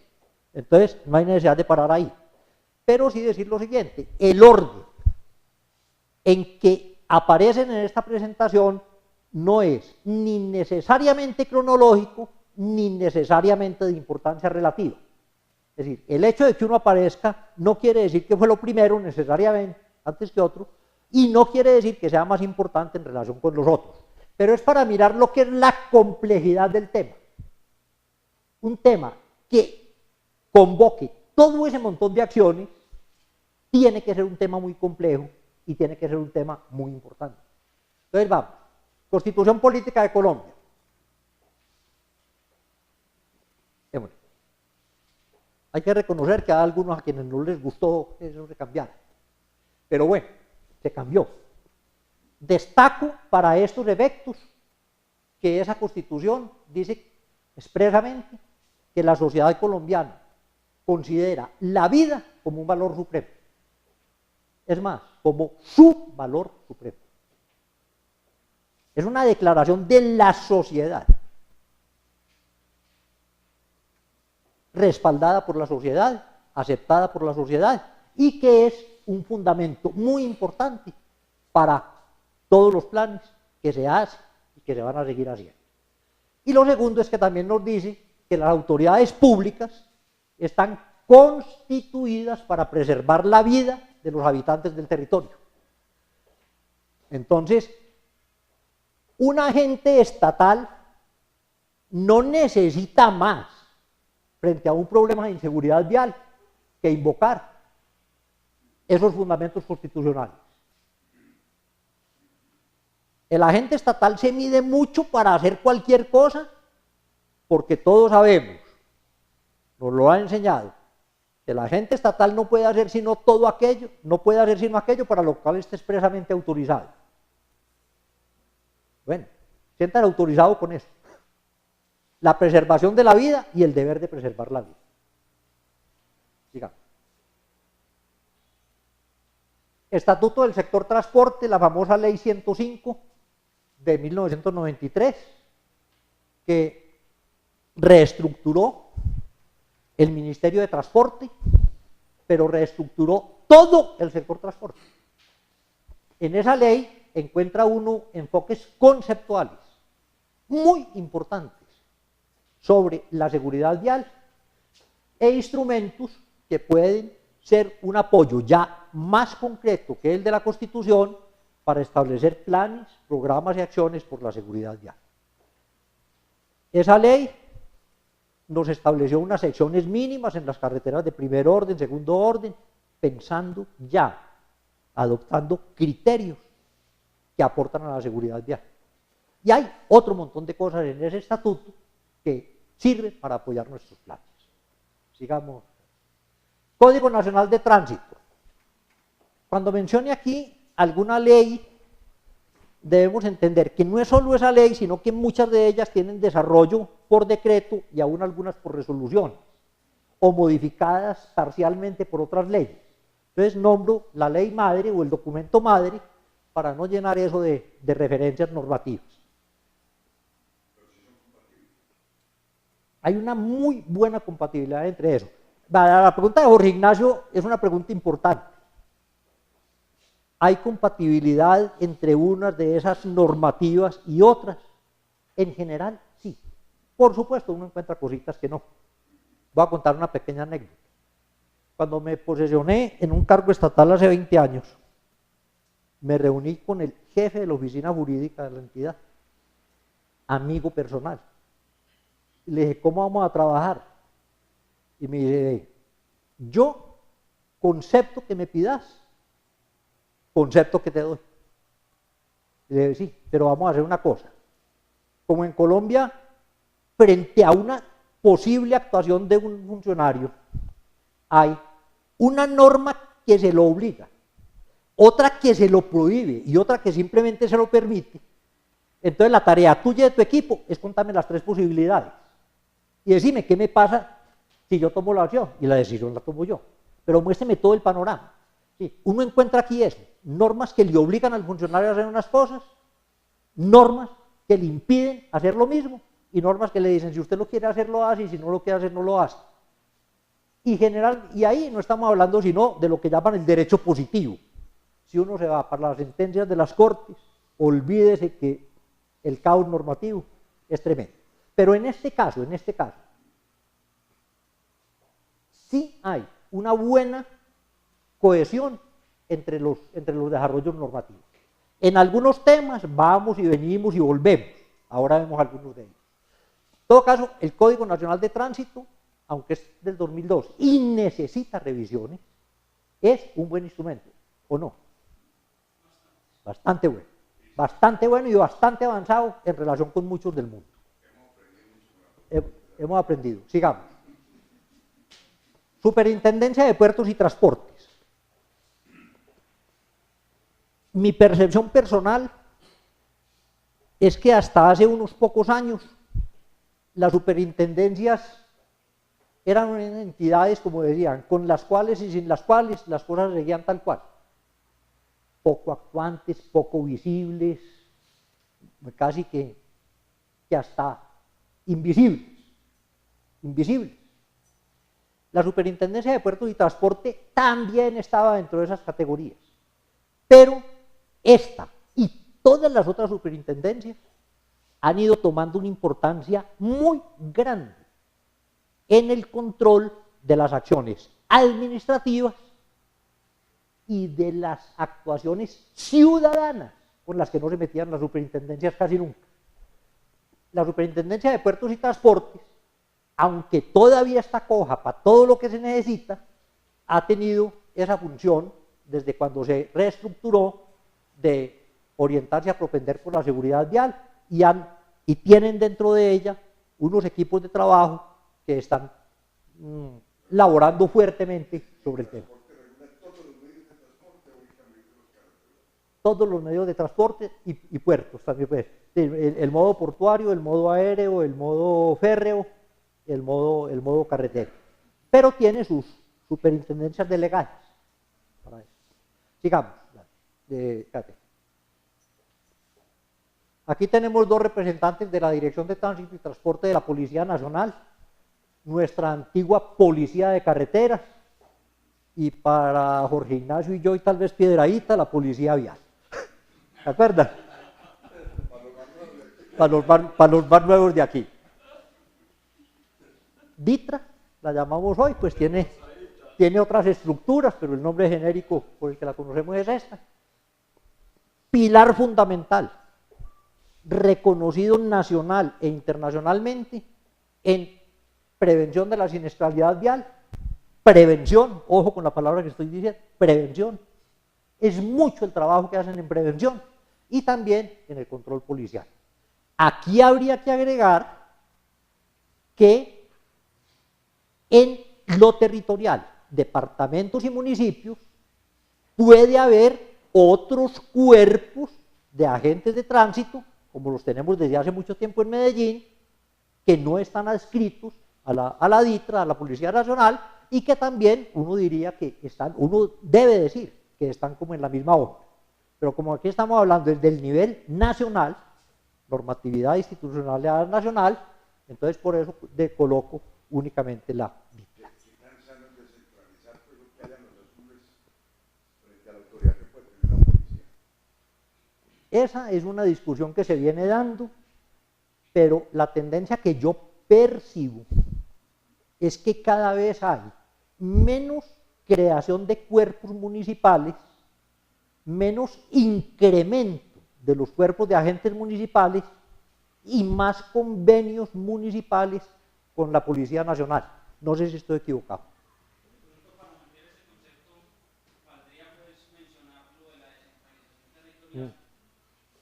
Entonces, no hay necesidad de parar ahí. Pero sí decir lo siguiente, el orden en que aparecen en esta presentación no es ni necesariamente cronológico, ni necesariamente de importancia relativa. Es decir, el hecho de que uno aparezca no quiere decir que fue lo primero necesariamente, antes que otro, y no quiere decir que sea más importante en relación con los otros. Pero es para mirar lo que es la complejidad del tema. Un tema que convoque todo ese montón de acciones tiene que ser un tema muy complejo y tiene que ser un tema muy importante. Entonces vamos, Constitución Política de Colombia. Hay que reconocer que a algunos a quienes no les gustó eso de cambiar. Pero bueno, se cambió. Destaco para estos efectos que esa Constitución dice expresamente que la sociedad colombiana considera la vida como un valor supremo. Es más, como su valor supremo. Es una declaración de la sociedad, respaldada por la sociedad, aceptada por la sociedad, y que es un fundamento muy importante para todos los planes que se hacen y que se van a seguir haciendo. Y lo segundo es que también nos dice que las autoridades públicas están constituidas para preservar la vida de los habitantes del territorio. Entonces, un agente estatal no necesita más frente a un problema de inseguridad vial que invocar esos fundamentos constitucionales. El agente estatal se mide mucho para hacer cualquier cosa porque todos sabemos, nos lo ha enseñado, que el agente estatal no puede hacer sino todo aquello, no puede hacer sino aquello para lo cual esté expresamente autorizado. Bueno, sientan autorizado con eso. La preservación de la vida y el deber de preservar la vida. Sigamos. Estatuto del sector transporte, la famosa ley 105 de 1993, que reestructuró el Ministerio de Transporte, pero reestructuró todo el sector transporte. En esa ley encuentra uno enfoques conceptuales muy importantes sobre la seguridad vial e instrumentos que pueden ser un apoyo ya más concreto que el de la Constitución para establecer planes, programas y acciones por la seguridad vial. Esa ley nos estableció unas secciones mínimas en las carreteras de primer orden, segundo orden, pensando ya, adoptando criterios que aportan a la seguridad vial. Y hay otro montón de cosas en ese estatuto que sirven para apoyar nuestros planes. Sigamos. Código Nacional de Tránsito. Cuando mencione aquí alguna ley, debemos entender que no es solo esa ley, sino que muchas de ellas tienen desarrollo por decreto y aún algunas por resolución, o modificadas parcialmente por otras leyes. Entonces nombro la ley madre o el documento madre para no llenar eso de referencias normativas. Hay una muy buena compatibilidad entre eso. La pregunta de Jorge Ignacio es una pregunta importante. ¿Hay compatibilidad entre unas de esas normativas y otras? En general, sí. Por supuesto, uno encuentra cositas que no. Voy a contar una pequeña anécdota. Cuando me posesioné en un cargo estatal hace 20 años, me reuní con el jefe de la oficina jurídica de la entidad, amigo personal. Y le dije, ¿cómo vamos a trabajar? Y me dice, yo, concepto que me pidas, concepto que te doy. Y le dije, sí, pero vamos a hacer una cosa. Como en Colombia, frente a una posible actuación de un funcionario, hay una norma que se lo obliga, otra que se lo prohíbe y otra que simplemente se lo permite. Entonces la tarea tuya de tu equipo es contarme las tres posibilidades y decirme qué me pasa si yo tomo la acción, y la decisión la tomo yo, pero muéstreme todo el panorama. Sí, uno encuentra aquí eso, normas que le obligan al funcionario a hacer unas cosas, normas que le impiden hacer lo mismo, y normas que le dicen, si usted lo quiere hacer, lo hace, y si no lo quiere hacer, no lo hace. Y ahí no estamos hablando sino de lo que llaman el derecho positivo. Si uno se va para las sentencias de las cortes, olvídese que el caos normativo es tremendo. Pero en este caso, sí hay una buena cohesión entre los desarrollos normativos. En algunos temas vamos y venimos y volvemos. Ahora vemos algunos de ellos. En todo caso, el Código Nacional de Tránsito, aunque es del 2002 y necesita revisiones, es un buen instrumento, ¿o no? Bastante bueno y bastante avanzado en relación con muchos del mundo. Hemos aprendido. Sigamos. Superintendencia de Puertos y Transportes. Mi percepción personal es que hasta hace unos pocos años las superintendencias eran entidades, como decían, con las cuales y sin las cuales las cosas seguían tal cual. Poco actuantes, poco visibles, casi que hasta invisibles. La Superintendencia de Puertos y Transporte también estaba dentro de esas categorías, pero esta y todas las otras superintendencias han ido tomando una importancia muy grande en el control de las acciones administrativas y de las actuaciones ciudadanas con las que no se metían las superintendencias casi nunca. La Superintendencia de Puertos y Transportes, aunque todavía está coja para todo lo que se necesita, ha tenido esa función desde cuando se reestructuró de orientarse a propender por la seguridad vial y tienen dentro de ella unos equipos de trabajo que están laborando fuertemente sobre el tema. Todos los medios de transporte y puertos también, pues. El modo portuario, el modo aéreo, el modo férreo, el modo carretero. Pero tiene sus superintendencias delegadas para eso. Sigamos. Aquí tenemos dos representantes de la Dirección de Tránsito y Transporte de la Policía Nacional, nuestra antigua Policía de Carreteras, y para Jorge Ignacio y yo, y tal vez Piedradita, la Policía Vial. ¿Se acuerdan? Para los más nuevos de aquí. DITRA, la llamamos hoy, pues tiene otras estructuras, pero el nombre genérico por el que la conocemos es esta. Pilar fundamental, reconocido nacional e internacionalmente en prevención de la siniestralidad vial, prevención, ojo con la palabra que estoy diciendo, prevención. Es mucho el trabajo que hacen en prevención y también en el control policial. Aquí habría que agregar que en lo territorial, departamentos y municipios, puede haber otros cuerpos de agentes de tránsito, como los tenemos desde hace mucho tiempo en Medellín, que no están adscritos a la DITRA, a la Policía Nacional, y que también uno diría que uno debe decir que están como en la misma hoja. Pero como aquí estamos hablando desde el nivel nacional, normatividad institucional nacional, entonces por eso coloco únicamente la DITRA. Esa es una discusión que se viene dando, pero la tendencia que yo percibo es que cada vez hay menos creación de cuerpos municipales, menos incremento de los cuerpos de agentes municipales y más convenios municipales con la Policía Nacional. No sé si estoy equivocado. Para ampliar ese concepto, valdría pues mencionar lo de la descentralización territorial,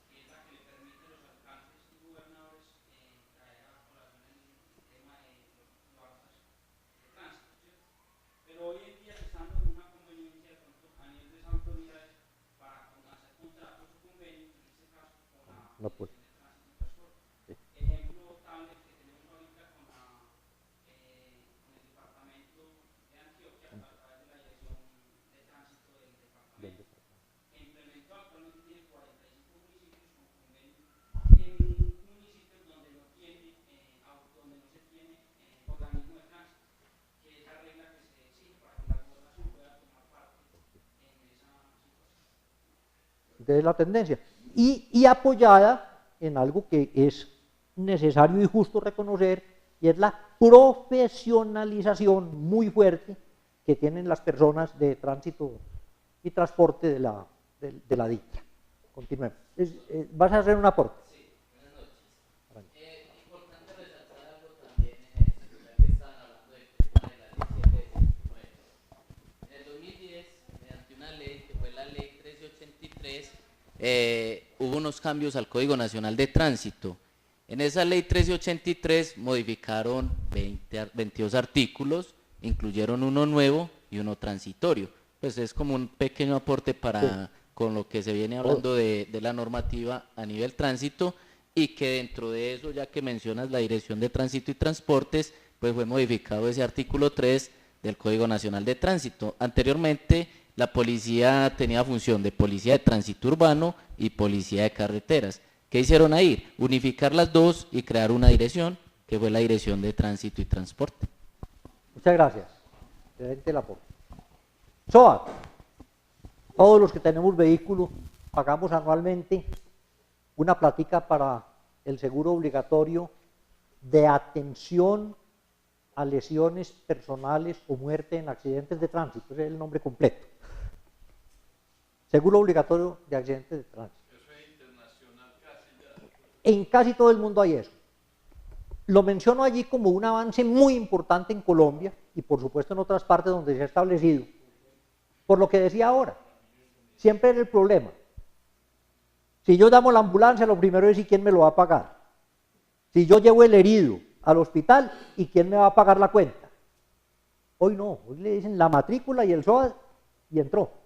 que es la que le permite a los alcaldes y gobernadores traer a la población el tema de los la poli- sí. Ejemplo tablet que tenemos ahorita con el departamento de Antioquia a través de la dirección de tránsito del departamento, que implementó actualmente tiene 45 municipios con convenio en municipios donde no tiene donde no se tiene organismo de tránsito, que es la regla que se exige para que la gobernación pueda tomar parte en esa situación. Entonces la tendencia. Y apoyada en algo que es necesario y justo reconocer, y es la profesionalización muy fuerte que tienen las personas de tránsito y transporte de la DITRA. Continuemos. ¿Vas a hacer un aporte? Sí, buenas noches. Importante resaltar algo también en esto, ya que estaban hablando del tema de la ley 719. En el 2010, mediante una ley, que fue la ley 1383, hubo unos cambios al Código Nacional de Tránsito. En esa ley 1383 modificaron 22 artículos, incluyeron uno nuevo y uno transitorio. Pues es como un pequeño aporte para con lo que se viene hablando de la normativa a nivel tránsito, y que dentro de eso, ya que mencionas la Dirección de Tránsito y Transportes, pues fue modificado ese artículo 3 del Código Nacional de Tránsito. Anteriormente, la policía tenía función de policía de tránsito urbano y policía de carreteras. ¿Qué hicieron ahí? Unificar las dos y crear una dirección, que fue la Dirección de Tránsito y Transporte. Muchas gracias. Excelente el aporte. SOAT. Todos los que tenemos vehículo pagamos anualmente una platica para el seguro obligatorio de atención a lesiones personales o muerte en accidentes de tránsito. Ese es el nombre completo. Seguro obligatorio de accidentes de tránsito. Eso es internacional casi ya. En casi todo el mundo hay eso. Lo menciono allí como un avance muy importante en Colombia y por supuesto en otras partes donde se ha establecido. Por lo que decía ahora, siempre era el problema. Si yo llamo a la ambulancia, lo primero es ¿y quién me lo va a pagar? Si yo llevo el herido al hospital, ¿y quién me va a pagar la cuenta? Hoy no, hoy le dicen la matrícula y el SOAT y entró.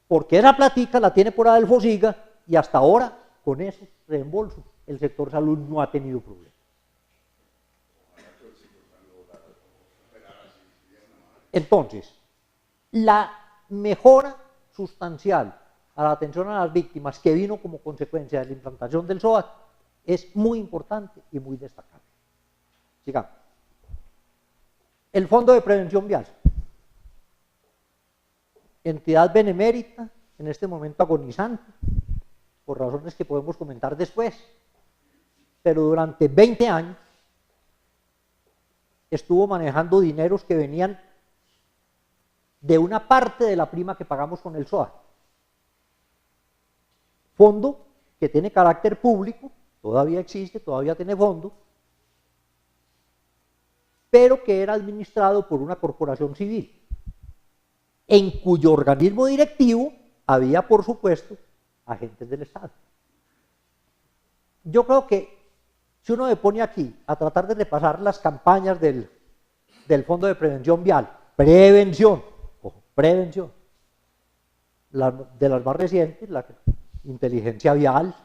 Porque esa platica la tiene por Adelfosiga y hasta ahora, con esos reembolsos, el sector salud no ha tenido problemas. Entonces, la mejora sustancial a la atención a las víctimas que vino como consecuencia de la implantación del SOAT es muy importante y muy destacable. Sigamos. El Fondo de Prevención Vial. Entidad benemérita, en este momento agonizante, por razones que podemos comentar después, pero durante 20 años estuvo manejando dineros que venían de una parte de la prima que pagamos con el SOAT. Fondo que tiene carácter público, todavía existe, todavía tiene fondo, pero que era administrado por una corporación civil, en cuyo organismo directivo había, por supuesto, agentes del Estado. Yo creo que si uno me pone aquí a tratar de repasar las campañas del Fondo de Prevención Vial, prevención, de las más recientes, la inteligencia vial,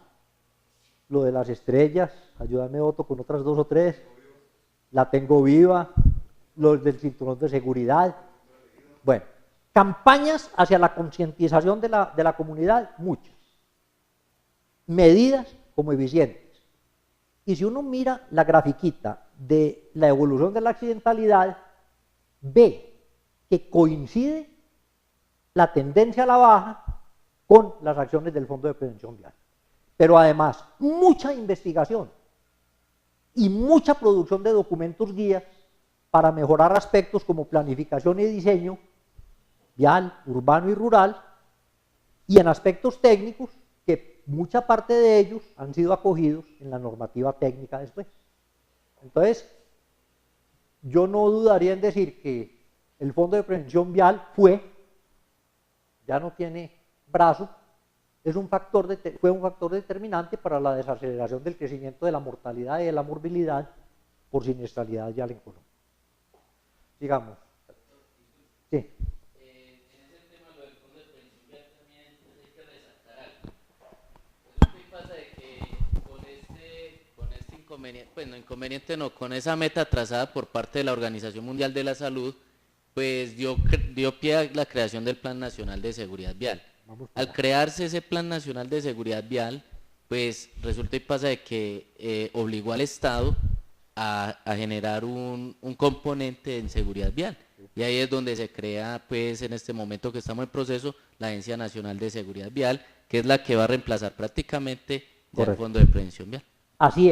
lo de las estrellas, ayúdame Otto con otras 2 o 3, la tengo viva, los del cinturón de seguridad. Bueno, campañas hacia la concientización de la comunidad, muchas. Medidas como eficientes. Y si uno mira la grafiquita de la evolución de la accidentalidad, ve que coincide la tendencia a la baja con las acciones del Fondo de Prevención Vial. Pero además, mucha investigación y mucha producción de documentos guías para mejorar aspectos como planificación y diseño vial, urbano y rural, y en aspectos técnicos que mucha parte de ellos han sido acogidos en la normativa técnica después. Entonces, yo no dudaría en decir que el Fondo de Prevención Vial ya no tiene brazo, fue un factor determinante para la desaceleración del crecimiento de la mortalidad y de la morbilidad por siniestralidad vial en Colombia. Digamos. Sí. En ese tema, lo del Fondo de Prevención Vial, también hay que resaltar algo. Resulta y pasa de que con inconveniente, pues no inconveniente no, con esa meta trazada por parte de la Organización Mundial de la Salud, pues dio pie a la creación del Plan Nacional de Seguridad Vial. Al crearse ese Plan Nacional de Seguridad Vial, pues resulta y pasa de que obligó al Estado a generar un componente en seguridad vial. Y ahí es donde se crea, pues en este momento que estamos en proceso, la Agencia Nacional de Seguridad Vial, que es la que va a reemplazar prácticamente el Fondo de Prevención Vial. Así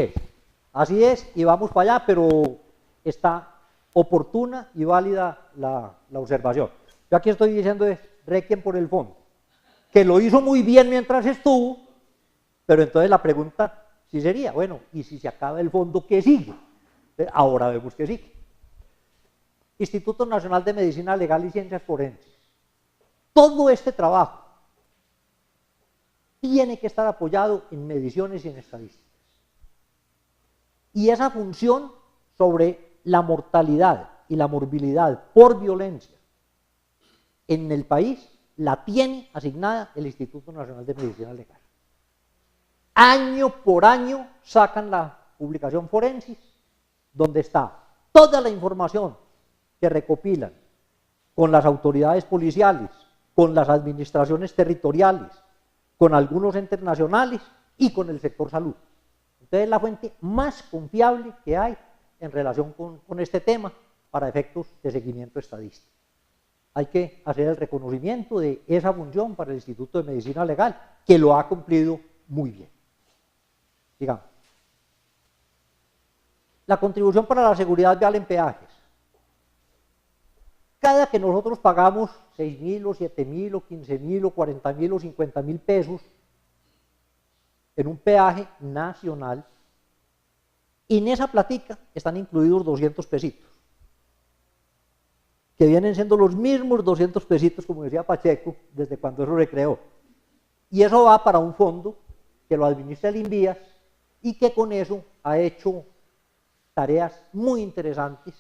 es, y vamos para allá, pero está oportuna y válida la observación. Yo aquí estoy diciendo es requiem por el fondo, que lo hizo muy bien mientras estuvo, pero entonces la pregunta sí sería, bueno, ¿y si se acaba el fondo, qué sigue? Ahora vemos qué sigue. Instituto Nacional de Medicina Legal y Ciencias Forenses. Todo este trabajo tiene que estar apoyado en mediciones y en estadísticas. Y esa función sobre la mortalidad y la morbilidad por violencia en el país la tiene asignada el Instituto Nacional de Medicina Legal. Año por año sacan la publicación Forensis, donde está toda la información que recopilan con las autoridades policiales, con las administraciones territoriales, con algunos entes nacionales y con el sector salud. Entonces es la fuente más confiable que hay en relación con este tema para efectos de seguimiento estadístico. Hay que hacer el reconocimiento de esa función para el Instituto de Medicina Legal, que lo ha cumplido muy bien. Digamos. La contribución para la seguridad vial en peajes. Cada que nosotros pagamos 6.000 o 7.000 o 15.000 o 40.000 o 50.000 pesos en un peaje nacional, en esa platica están incluidos 200 pesitos, que vienen siendo los mismos 200 pesitos, como decía Pacheco, desde cuando eso se creó. Y eso va para un fondo que lo administra el INVIAS y que con eso ha hecho tareas muy interesantes,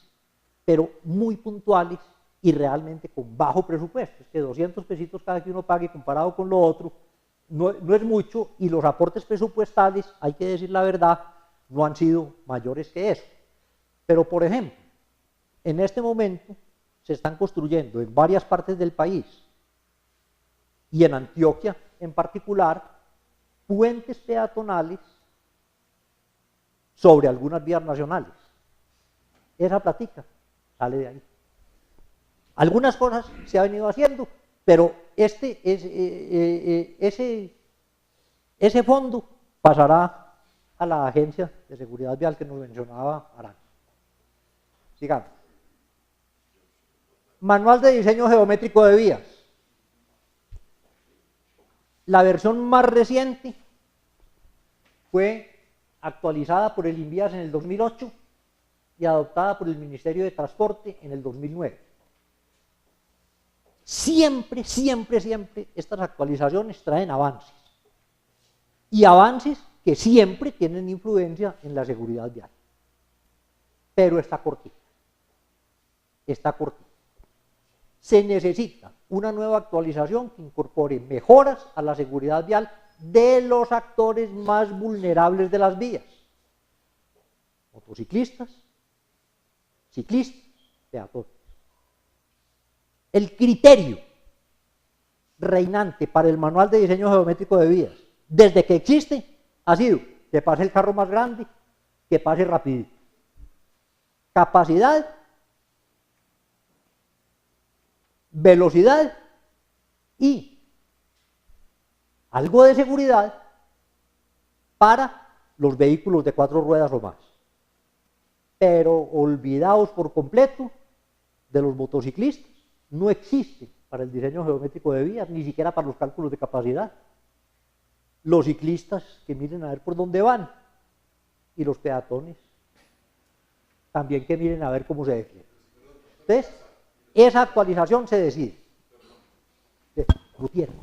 pero muy puntuales y realmente con bajo presupuesto. Es que 200 pesitos cada que uno pague comparado con lo otro no es mucho, y los aportes presupuestales, hay que decir la verdad, no han sido mayores que eso. Pero, por ejemplo, en este momento se están construyendo en varias partes del país, y en Antioquia en particular, puentes peatonales sobre algunas vías nacionales. Esa platica sale de ahí. Algunas cosas se han venido haciendo, pero ese fondo pasará a la Agencia de Seguridad Vial que nos mencionaba Aranza. Sigamos. Manual de diseño geométrico de vías. La versión más reciente fue actualizada por el INVIAS en el 2008 y adoptada por el Ministerio de Transporte en el 2009. Siempre estas actualizaciones traen avances, y avances que siempre tienen influencia en la seguridad vial. Pero está cortita. Se necesita una nueva actualización que incorpore mejoras a la seguridad vial de los actores más vulnerables de las vías: motociclistas, ciclistas, peatones. El criterio reinante para el manual de diseño geométrico de vías, desde que existe, ha sido que pase el carro más grande, que pase rapidito. Capacidad, velocidad y algo de seguridad para los vehículos de 4 ruedas o más. Pero olvidaos por completo de los motociclistas. No existe para el diseño geométrico de vías, ni siquiera para los cálculos de capacidad. Los ciclistas, que miren a ver por dónde van, y los peatones también, que miren a ver cómo se defienden. Entonces, esa actualización se decide. Gutiérrez.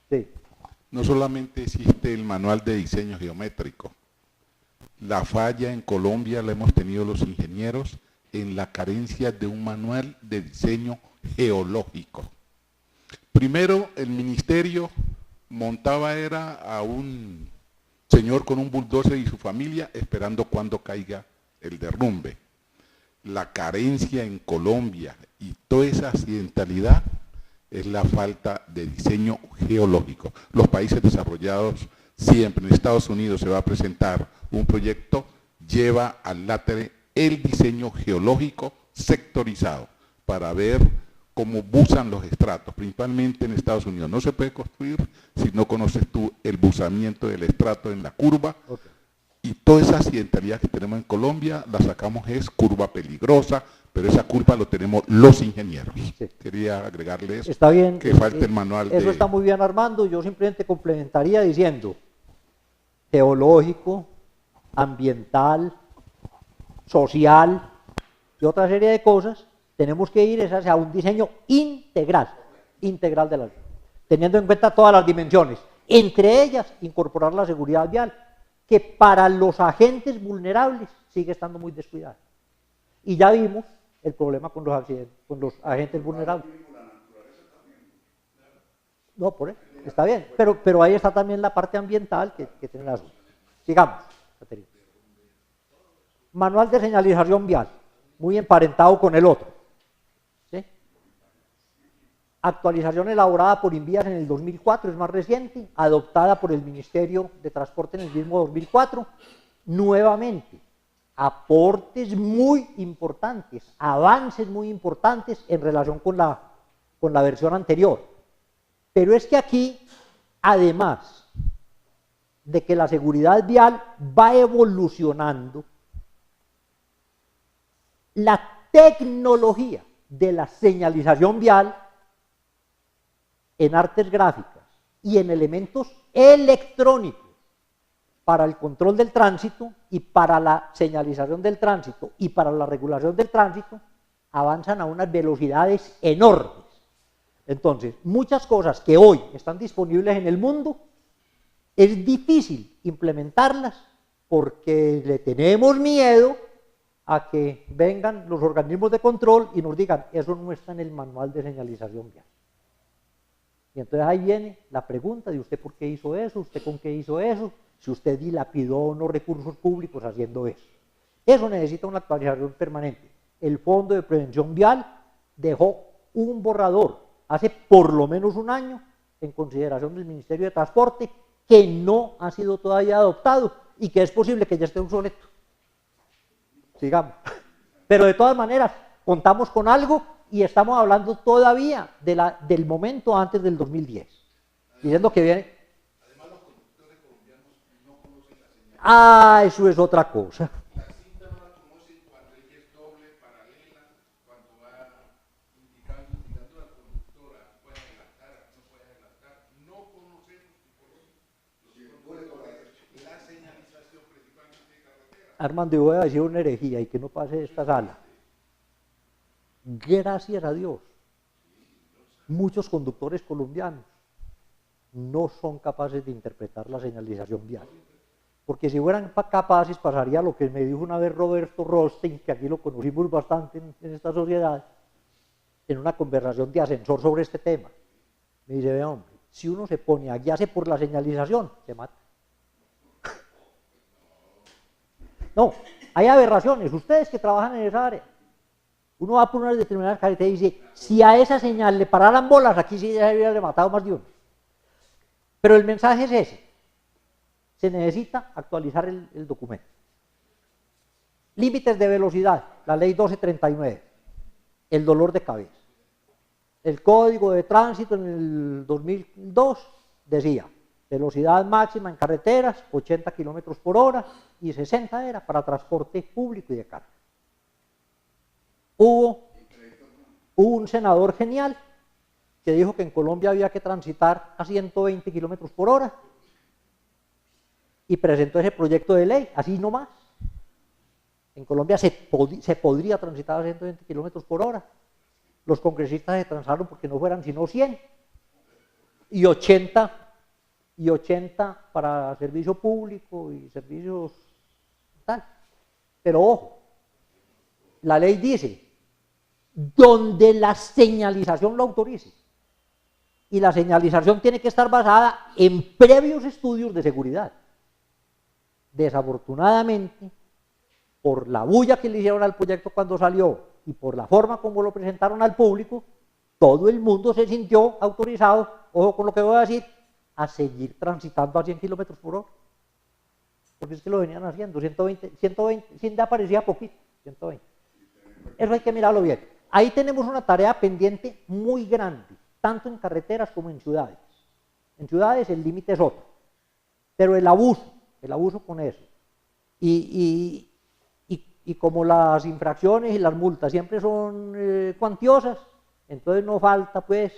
Sí. No solamente existe el manual de diseño geométrico, la falla en Colombia la hemos tenido los ingenieros en la carencia de un manual de diseño geológico. Primero, el ministerio montaba a un señor con un bulldozer y su familia esperando cuando caiga el derrumbe. La carencia en Colombia y toda esa accidentalidad es la falta de diseño geológico. Los países desarrollados siempre, en Estados Unidos se va a presentar un proyecto, lleva al látere el diseño geológico sectorizado para ver cómo busan los estratos, principalmente en Estados Unidos. No se puede construir si no conoces tú el buzamiento del estrato en la curva. Okay. Y toda esa accidentalidad que tenemos en Colombia la sacamos es curva peligrosa, pero esa curva lo tenemos los ingenieros. Sí. Quería agregarle eso. Está bien. Que falta el manual eso está muy bien, Armando. Yo simplemente complementaría diciendo geológico, ambiental, social y otra serie de cosas. Tenemos que ir hacia un diseño integral de la ciudad, teniendo en cuenta todas las dimensiones, entre ellas incorporar la seguridad vial, que para los agentes vulnerables sigue estando muy descuidada. Y ya vimos el problema con los accidentes, con los agentes vulnerables. No, por eso, está bien, pero ahí está también la parte ambiental que tiene la asunto. Sigamos, Caterina. Manual de señalización vial, muy emparentado con el otro. ¿Sí? Actualización elaborada por Invías en el 2004, es más reciente, adoptada por el Ministerio de Transporte en el mismo 2004, nuevamente, aportes muy importantes, avances muy importantes en relación con la versión anterior. Pero es que aquí, además de que la seguridad vial va evolucionando, la tecnología de la señalización vial en artes gráficas y en elementos electrónicos para el control del tránsito y para la señalización del tránsito y para la regulación del tránsito avanzan a unas velocidades enormes. Entonces, muchas cosas que hoy están disponibles en el mundo, es difícil implementarlas porque le tenemos miedo a que vengan los organismos de control y nos digan, eso no está en el manual de señalización vial. Y entonces ahí viene la pregunta de usted por qué hizo eso, usted con qué hizo eso, si usted dilapidó unos recursos públicos haciendo eso. Eso necesita una actualización permanente. El Fondo de Prevención Vial dejó un borrador hace por lo menos un año en consideración del Ministerio de Transporte que no ha sido todavía adoptado y que es posible que ya esté obsoleto. Sigamos. Pero de todas maneras, contamos con algo y estamos hablando todavía del momento antes del 2010. Diciendo que viene... Además, los conductores colombianos no conocen la señal. Ah, eso es otra cosa. La cinta no la conocen cuando ella es doble, paralela, cuando va indicando al conductor, puede adelantar, no puede adelantar. No conocemos la señalización principalmente de carretera. Armando, yo voy a decir una herejía y que no pase de esta sala. Gracias a Dios, muchos conductores colombianos no son capaces de interpretar la señalización vial. Porque si fueran capaces pasaría lo que me dijo una vez Roberto Rostein, que aquí lo conocimos bastante en esta sociedad, en una conversación de ascensor sobre este tema. Me dice, ve hombre, si uno se pone a guiarse por la señalización, se mata. No, hay aberraciones, ustedes que trabajan en esa área. Uno va por unas determinadas carreteras y dice, si a esa señal le pararan bolas, aquí sí ya habría matado más de uno. Pero el mensaje es ese. Se necesita actualizar el documento. Límites de velocidad, la ley 1239, el dolor de cabeza. El Código de Tránsito en el 2002 decía, velocidad máxima en carreteras, 80 kilómetros por hora y 60 era para transporte público y de carga. Hubo un senador genial que dijo que en Colombia había que transitar a 120 kilómetros por hora y presentó ese proyecto de ley, así nomás. En Colombia se podría transitar a 120 kilómetros por hora. Los congresistas se transaron porque no fueran sino 100 y 80 para servicio público y servicios tal. Pero ojo, la ley dice, donde la señalización lo autorice. Y la señalización tiene que estar basada en previos estudios de seguridad. desafortunadamente, por la bulla que le hicieron al proyecto cuando salió y por la forma como lo presentaron al público, todo el mundo se sintió autorizado, ojo con lo que voy a decir, a seguir transitando a 100 kilómetros por hora. Porque es que lo venían haciendo, 120, 100 aparecía poquito, 120. Eso hay que mirarlo bien. Ahí tenemos una tarea pendiente muy grande, tanto en carreteras como en ciudades. En ciudades el límite es otro, pero el abuso con eso. Y como las infracciones y las multas siempre son cuantiosas, entonces no falta pues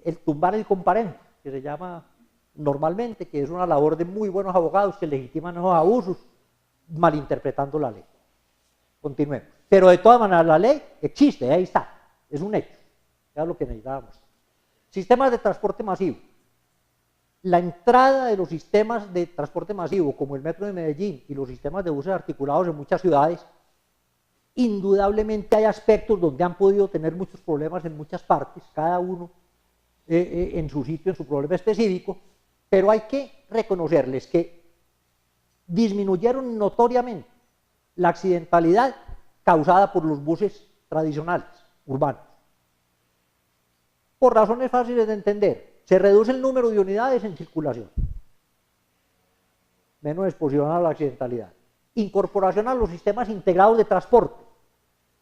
el tumbar el comparendo, que se llama normalmente, que es una labor de muy buenos abogados que legitiman esos abusos malinterpretando la ley. Continuemos. Pero de todas maneras la ley existe, ahí está, es un hecho, era lo que necesitábamos. Sistemas de transporte masivo. La entrada de los sistemas de transporte masivo, como el metro de Medellín y los sistemas de buses articulados en muchas ciudades, indudablemente hay aspectos donde han podido tener muchos problemas en muchas partes, cada uno en su sitio, en su problema específico, pero hay que reconocerles que disminuyeron notoriamente la accidentalidad causada por los buses tradicionales, urbanos. Por razones fáciles de entender, se reduce el número de unidades en circulación, menos exposición a la accidentalidad. Incorporación a los sistemas integrados de transporte,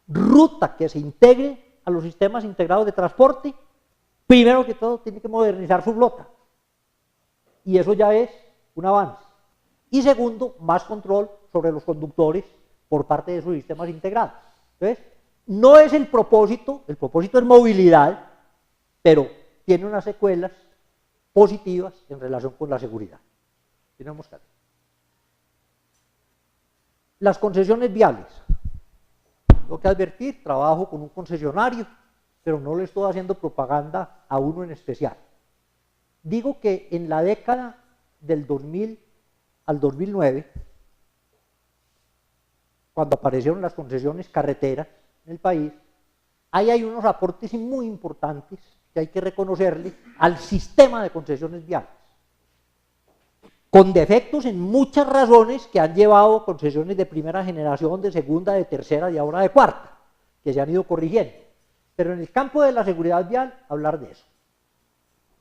ruta que se integre a los sistemas integrados de transporte, primero que todo tiene que modernizar su flota, y eso ya es un avance. Y segundo, más control sobre los conductores por parte de esos sistemas integrados. Entonces, no es el propósito es movilidad, pero tiene unas secuelas positivas en relación con la seguridad. Tenemos que hacer. Las concesiones viales. Tengo que advertir, trabajo con un concesionario, pero no le estoy haciendo propaganda a uno en especial. Digo que en la década del 2000 al 2009, cuando aparecieron las concesiones carreteras en el país, ahí hay unos aportes muy importantes que hay que reconocerle al sistema de concesiones viales, con defectos en muchas razones que han llevado concesiones de primera generación, de segunda, de tercera y ahora de cuarta, que se han ido corrigiendo. Pero en el campo de la seguridad vial, hablar de eso.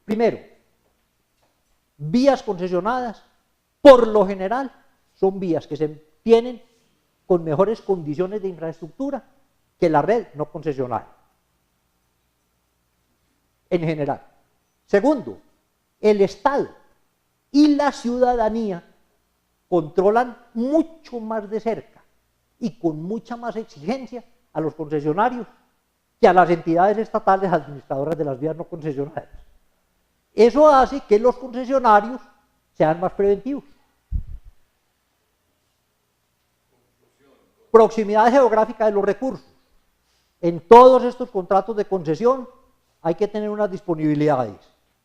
Primero, vías concesionadas, por lo general, son vías que se tienen con mejores condiciones de infraestructura que la red no concesionada, en general. Segundo, el Estado y la ciudadanía controlan mucho más de cerca y con mucha más exigencia a los concesionarios que a las entidades estatales administradoras de las vías no concesionadas. Eso hace que los concesionarios sean más preventivos. Proximidad geográfica de los recursos. En todos estos contratos de concesión hay que tener unas disponibilidades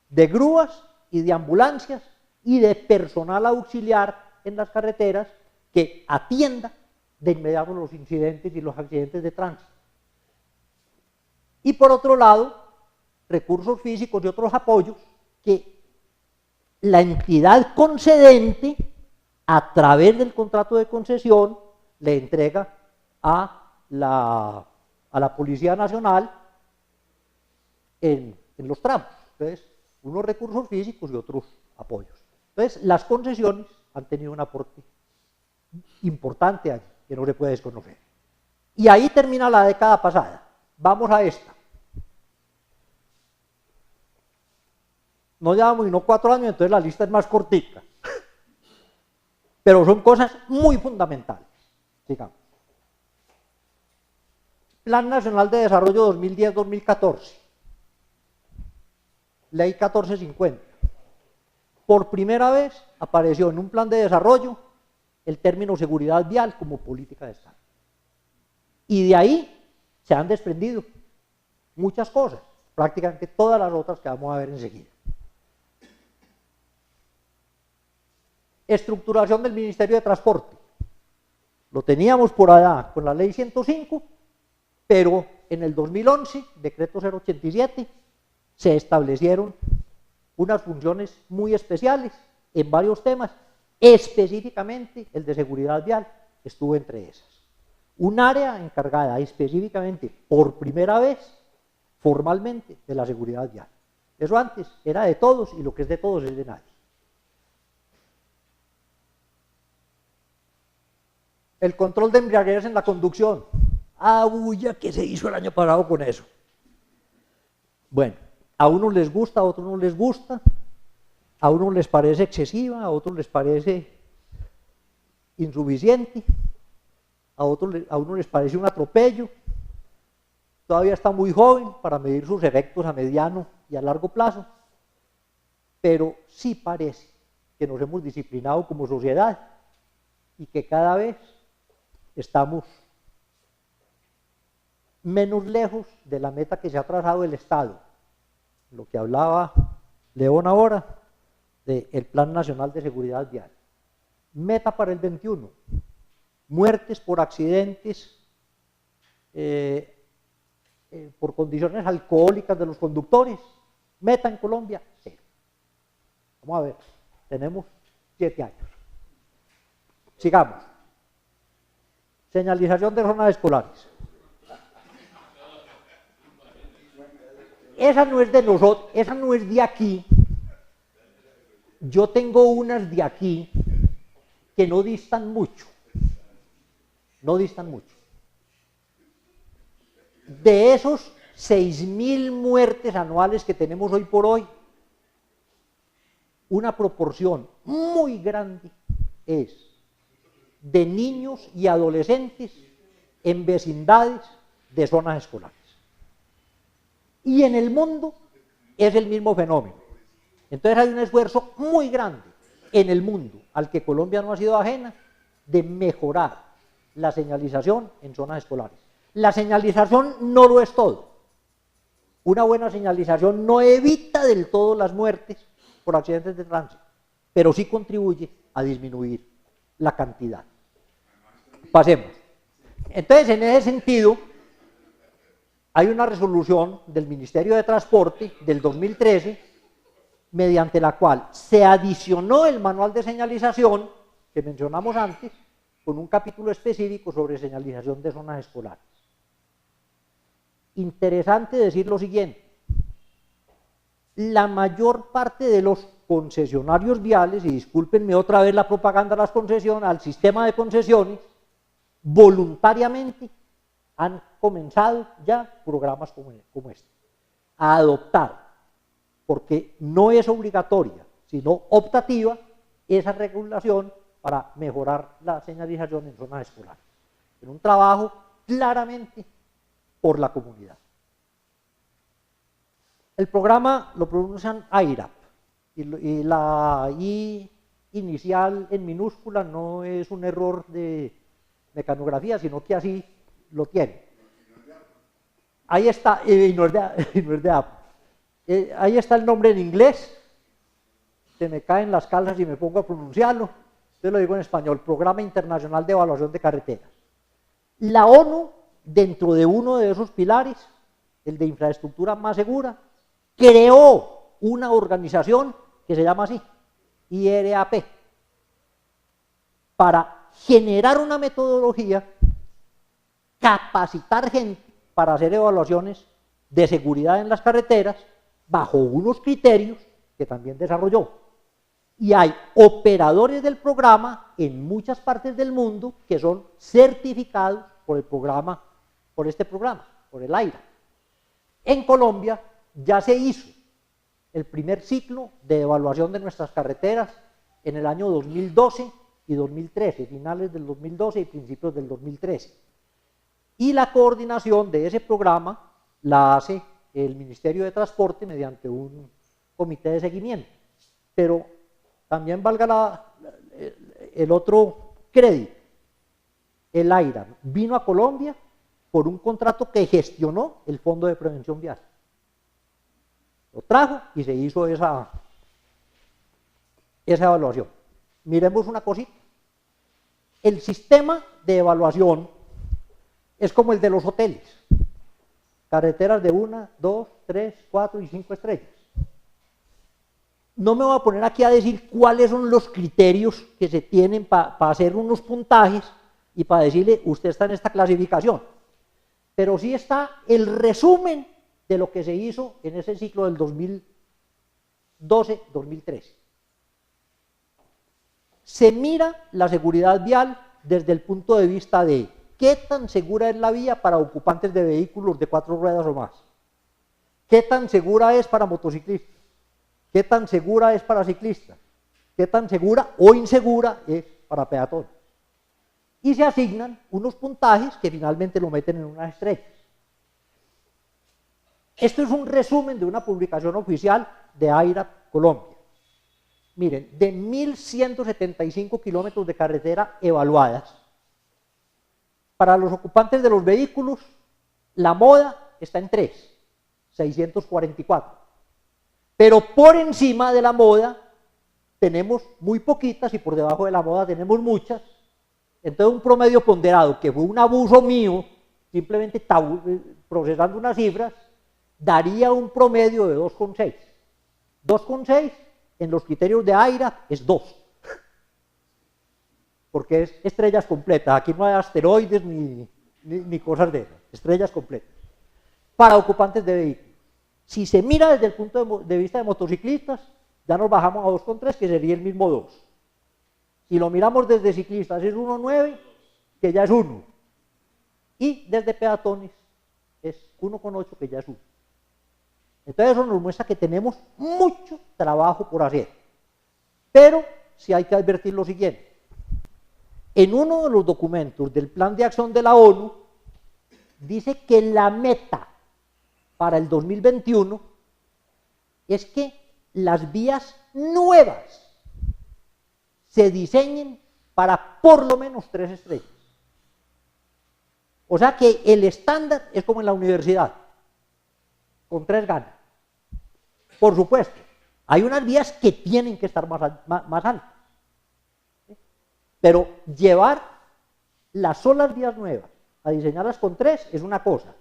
de grúas y de ambulancias y de personal auxiliar en las carreteras que atienda de inmediato los incidentes y los accidentes de tránsito. Y por otro lado, recursos físicos y otros apoyos que la entidad concedente, a través del contrato de concesión, le entrega a la Policía Nacional en los tramos. Entonces, unos recursos físicos y otros apoyos. Entonces, las concesiones han tenido un aporte importante allí, que no se puede desconocer. Y ahí termina la década pasada. Vamos a esta. No llevamos sino 4 años, entonces la lista es más cortita. Pero son cosas muy fundamentales. Sigamos. Plan Nacional de Desarrollo 2010-2014. Ley 1450. Por primera vez apareció en un plan de desarrollo el término seguridad vial como política de Estado. Y de ahí se han desprendido muchas cosas, prácticamente todas las otras que vamos a ver enseguida. Estructuración del Ministerio de Transporte. Lo teníamos por allá con la ley 105, pero en el 2011, decreto 087, se establecieron unas funciones muy especiales en varios temas Específicamente el de seguridad vial estuvo entre esas. Un área encargada específicamente, por primera vez, formalmente, de la seguridad vial. Eso antes era de todos y lo que es de todos es de nadie. El control de embriaguez en la conducción. Ah, bulla, ¿qué se hizo el año pasado con eso? Bueno, a unos les gusta, a otros no les gusta, a unos les parece excesiva, a otros les parece insuficiente, a unos les parece un atropello. Todavía está muy joven para medir sus efectos a mediano y a largo plazo, pero sí parece que nos hemos disciplinado como sociedad y que cada vez estamos menos lejos de la meta que se ha trazado el Estado, lo que hablaba León ahora del Plan Nacional de Seguridad Vial. Meta para el 21, muertes por accidentes, por condiciones alcohólicas de los conductores, meta en Colombia, 0. Vamos a ver, tenemos 7 años. Sigamos. Señalización de zonas escolares. Esa no es de nosotros, esa no es de aquí. Yo tengo unas de aquí que no distan mucho. No distan mucho. De esos 6.000 muertes anuales que tenemos hoy por hoy, una proporción muy grande es de niños y adolescentes en vecindades de zonas escolares. Y en el mundo es el mismo fenómeno. Entonces hay un esfuerzo muy grande en el mundo, al que Colombia no ha sido ajena, de mejorar la señalización en zonas escolares. La señalización no lo es todo. Una buena señalización no evita del todo las muertes por accidentes de tránsito, pero sí contribuye a disminuir la cantidad. Pasemos. Entonces, en ese sentido, hay una resolución del Ministerio de Transporte del 2013, mediante la cual se adicionó el manual de señalización que mencionamos antes, con un capítulo específico sobre señalización de zonas escolares. Interesante decir lo siguiente: la mayor parte de los concesionarios viales, y discúlpenme otra vez la propaganda a las concesiones, al sistema de concesiones, voluntariamente han comenzado ya programas como este, a adoptar, porque no es obligatoria, sino optativa, esa regulación para mejorar la señalización en zonas escolares. En un trabajo claramente por la comunidad. El programa lo pronuncian AIRAP, y la I inicial en minúscula no es un error de mecanografía, sino que así lo tiene. Ahí está, y no es de Apple. Ahí está el nombre en inglés, se me caen las calzas y me pongo a pronunciarlo, entonces lo digo en español: Programa Internacional de Evaluación de Carreteras. La ONU, dentro de uno de esos pilares, el de infraestructura más segura, creó una organización que se llama así, IRAP, para generar una metodología, capacitar gente para hacer evaluaciones de seguridad en las carreteras bajo unos criterios que también desarrolló. Y hay operadores del programa en muchas partes del mundo que son certificados por el programa, por este programa, por el AIRA. En Colombia ya se hizo el primer ciclo de evaluación de nuestras carreteras en el año 2012 y 2013, finales del 2012 y principios del 2013. Y la coordinación de ese programa la hace el Ministerio de Transporte mediante un comité de seguimiento. Pero también valga el otro crédito. El AIRA vino a Colombia por un contrato que gestionó el Fondo de Prevención Vial. Lo trajo y se hizo esa evaluación. Miremos una cosita. El sistema de evaluación es como el de los hoteles. Carreteras de 1, 2, 3, 4 y 5 estrellas. no me voy a poner aquí a decir cuáles son los criterios que se tienen para hacer unos puntajes y para decirle, usted está en esta clasificación. Pero sí está el resumen de lo que se hizo en ese ciclo del 2012-2013. Se mira la seguridad vial desde el punto de vista de qué tan segura es la vía para ocupantes de vehículos de 4 ruedas o más, qué tan segura es para motociclistas, qué tan segura es para ciclistas, qué tan segura o insegura es para peatones. Y se asignan unos puntajes que finalmente lo meten en unas estrellas. Esto es un resumen de una publicación oficial de AIRA Colombia. Miren, de 1.175 kilómetros de carretera evaluadas, para los ocupantes de los vehículos, la moda está en 3, 644. Pero por encima de la moda tenemos muy poquitas y por debajo de la moda tenemos muchas. Entonces un promedio ponderado, que fue un abuso mío, simplemente procesando unas cifras, daría un promedio de 2,6. 2,6 en los criterios de AIRA es 2. Porque es estrellas completas, aquí no hay asteroides ni cosas de esas, estrellas completas. Para ocupantes de vehículos. Si se mira desde el punto de vista de motociclistas, ya nos bajamos a 2,3, que sería el mismo 2. Si lo miramos desde ciclistas es 1,9, que ya es 1. Y desde peatones es 1,8, que ya es 1. Entonces eso nos muestra que tenemos mucho trabajo por hacer. Pero sí hay que advertir lo siguiente. En uno de los documentos del Plan de Acción de la ONU, dice que la meta para el 2021 es que las vías nuevas se diseñen para por lo menos 3 estrellas. O sea que el estándar es como en la universidad, con 3 ganas. Por supuesto, hay unas vías que tienen que estar más altas. Pero llevar las solas vías nuevas a diseñarlas con 3 es una cosa.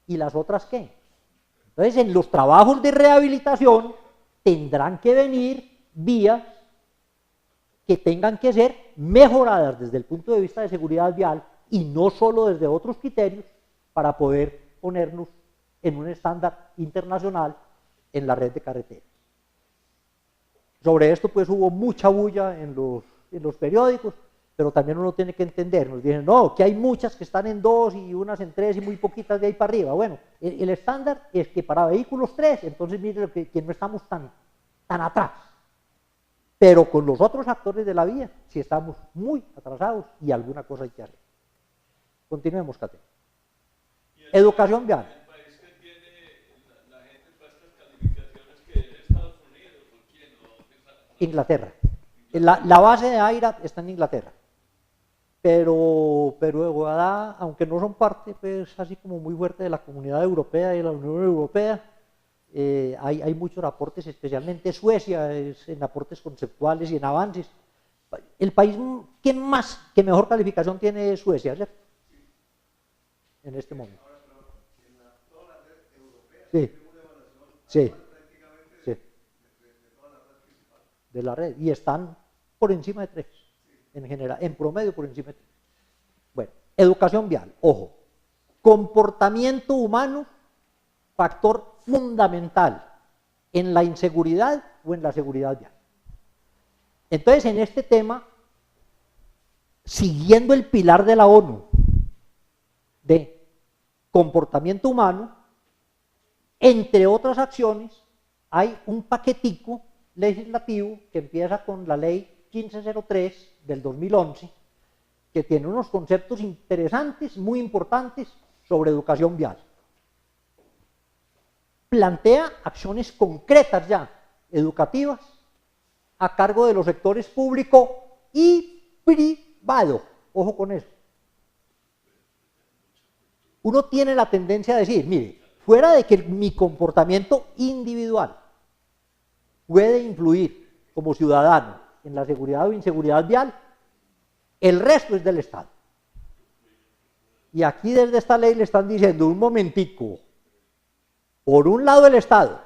¿Y las otras qué? Entonces, en los trabajos de rehabilitación tendrán que venir vías que tengan que ser mejoradas desde el punto de vista de seguridad vial y no solo desde otros criterios para poder ponernos en un estándar internacional en la red de carreteras. Sobre esto pues hubo mucha bulla en los periódicos, pero también uno tiene que entender, nos dicen, no, que hay muchas que están en 2 y unas en 3 y muy poquitas de ahí para arriba. Bueno, el estándar es que para vehículos 3, entonces miren que no estamos tan atrás. Pero con los otros actores de la vía, sí estamos muy atrasados y alguna cosa hay que hacer. Continuemos, Cate. Educación vial. ¿El país que tiene la gente para estas calificaciones que es Estados Unidos o quién? Inglaterra. La base de AIRA está en Inglaterra. Pero Ecuador, aunque no son parte, pues así como muy fuerte de la Comunidad Europea y de la Unión Europea, hay muchos aportes, especialmente Suecia, en aportes conceptuales y en avances. El país que mejor calificación tiene es Suecia, ¿cierto? En este momento. Sí, sí, sí. De la red. Y están por encima de 3, en general, en promedio por encima de 3. Bueno, educación vial, ojo. Comportamiento humano, factor fundamental en la inseguridad o en la seguridad vial. Entonces, en este tema, siguiendo el pilar de la ONU de comportamiento humano, entre otras acciones, hay un paquetico legislativo que empieza con la ley 1503 del 2011, que tiene unos conceptos interesantes, muy importantes, sobre educación vial. Plantea acciones concretas ya, educativas, a cargo de los sectores público y privado. Ojo con eso. Uno tiene la tendencia a decir, mire, fuera de que mi comportamiento individual puede influir como ciudadano en la seguridad o inseguridad vial, el resto es del Estado. Y aquí desde esta ley le están diciendo, un momentico, por un lado el Estado,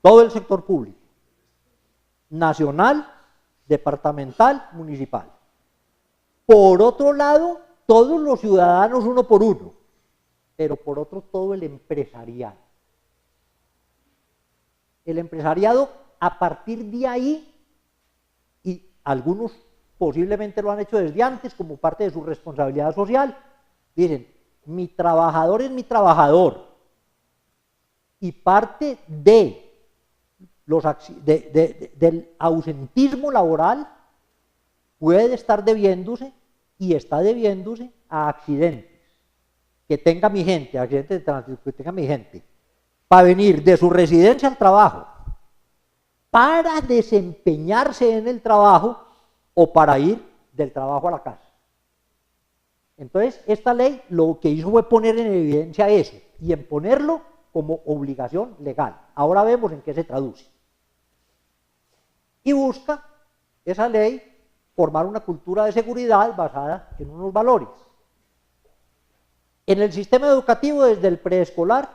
todo el sector público, nacional, departamental, municipal. Por otro lado, todos los ciudadanos uno por uno, pero por otro todo el empresariado. El empresariado, a partir de ahí, y algunos posiblemente lo han hecho desde antes como parte de su responsabilidad social, dicen, mi trabajador es mi trabajador, y parte de del ausentismo laboral puede estar debiéndose y está debiéndose a accidentes que tenga mi gente, accidentes de tránsito que tenga mi gente, para venir de su residencia al trabajo, para desempeñarse en el trabajo o para ir del trabajo a la casa. Entonces, esta ley lo que hizo fue poner en evidencia eso y en ponerlo como obligación legal. Ahora vemos en qué se traduce. Y busca esa ley formar una cultura de seguridad basada en unos valores. En el sistema educativo, desde el preescolar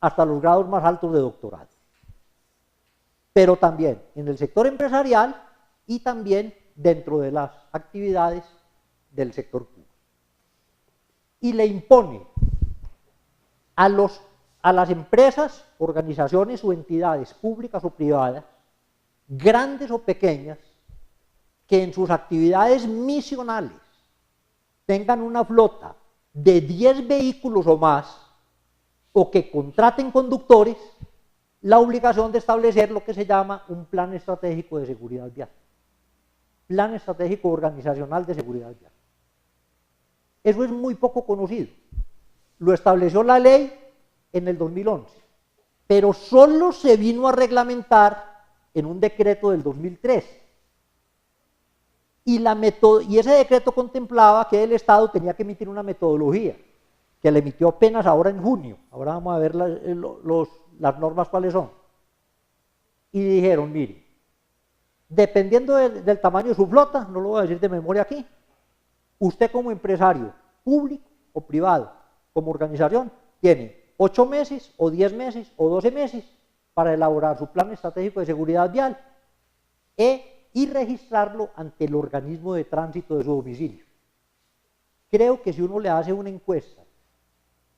hasta los grados más altos de doctorado. Pero también en el sector empresarial y también dentro de las actividades del sector público. Y le impone a las empresas, organizaciones o entidades públicas o privadas, grandes o pequeñas, que en sus actividades misionales tengan una flota de 10 vehículos o más, o que contraten conductores, la obligación de establecer lo que se llama un plan estratégico de seguridad vial. Plan estratégico organizacional de seguridad vial. Eso es muy poco conocido. Lo estableció la ley en el 2011, pero solo se vino a reglamentar en un decreto del 2003. Y ese decreto contemplaba que el Estado tenía que emitir una metodología, que la emitió apenas ahora en junio. Ahora vamos a ver las normas cuáles son. Y dijeron, mire, dependiendo del tamaño de su flota, no lo voy a decir de memoria aquí, usted como empresario público o privado, como organización, tiene 8 meses o 10 meses o 12 meses para elaborar su plan estratégico de seguridad vial y registrarlo ante el organismo de tránsito de su domicilio. Creo que si uno le hace una encuesta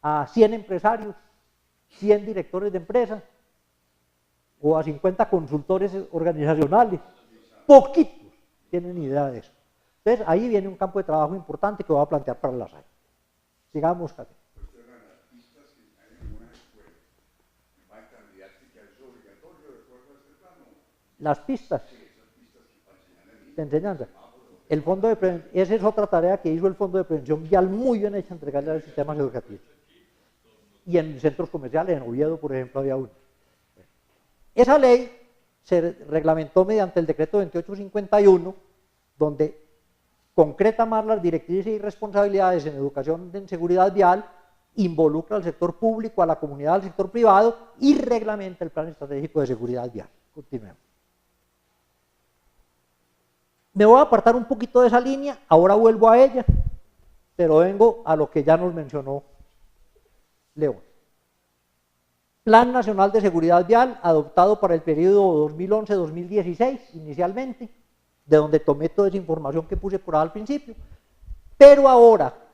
a 100 empresarios, 100 directores de empresas o a 50 consultores organizacionales, poquitos tienen idea de eso. Entonces ahí viene un campo de trabajo importante que voy a plantear para la SAE. Sigamos, Cate. Las pistas de enseñanza. El fondo de prevención, esa es otra tarea que hizo el Fondo de Prevención Vial, muy bien hecha, entregarle a los sistemas educativos. Y en centros comerciales, en Oviedo, por ejemplo, había uno. Esa ley se reglamentó mediante el decreto 2851, donde concreta más las directrices y responsabilidades en educación en seguridad vial, involucra al sector público, a la comunidad, al sector privado y reglamenta el plan estratégico de seguridad vial. Continuemos. Me voy a apartar un poquito de esa línea, ahora vuelvo a ella, pero vengo a lo que ya nos mencionó León. Plan Nacional de Seguridad Vial, adoptado para el periodo 2011-2016 inicialmente, de donde tomé toda esa información que puse por ahí al principio, pero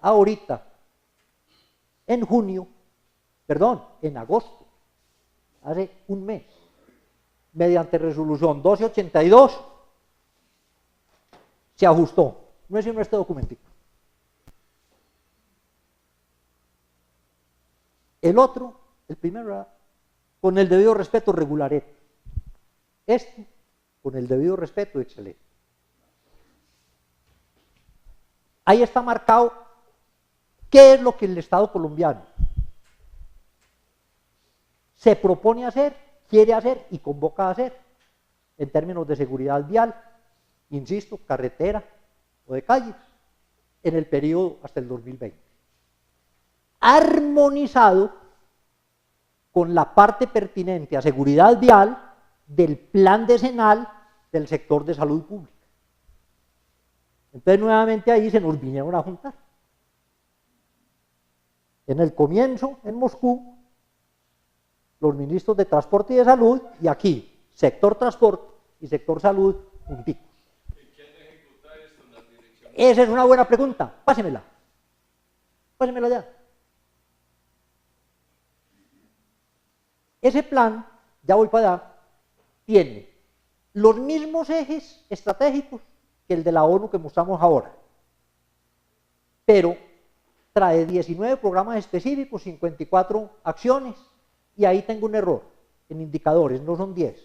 ahorita, en agosto, hace un mes, mediante resolución 1282, se ajustó. No es sino este documentito. El otro, el primero, con el debido respeto, regularete. Este, con el debido respeto, excelente. Ahí está marcado qué es lo que el Estado colombiano se propone hacer, quiere hacer y convoca a hacer en términos de seguridad vial, insisto, carretera o de calles, en el periodo hasta el 2020. Armonizado con la parte pertinente a seguridad vial del plan decenal del sector de salud pública. Entonces nuevamente ahí se nos vinieron a juntar. En el comienzo, en Moscú, los ministros de Transporte y de Salud, y aquí, sector transporte, y sector salud junticos. ¿Y quién ejecuta esto en la dirección? Esa es una buena pregunta. Pásemela. Pásemela ya. Ese plan, ya voy para allá, tiene los mismos ejes estratégicos que el de la ONU que mostramos ahora, pero trae 19 programas específicos, 54 acciones, y ahí tengo un error en indicadores, no son 10,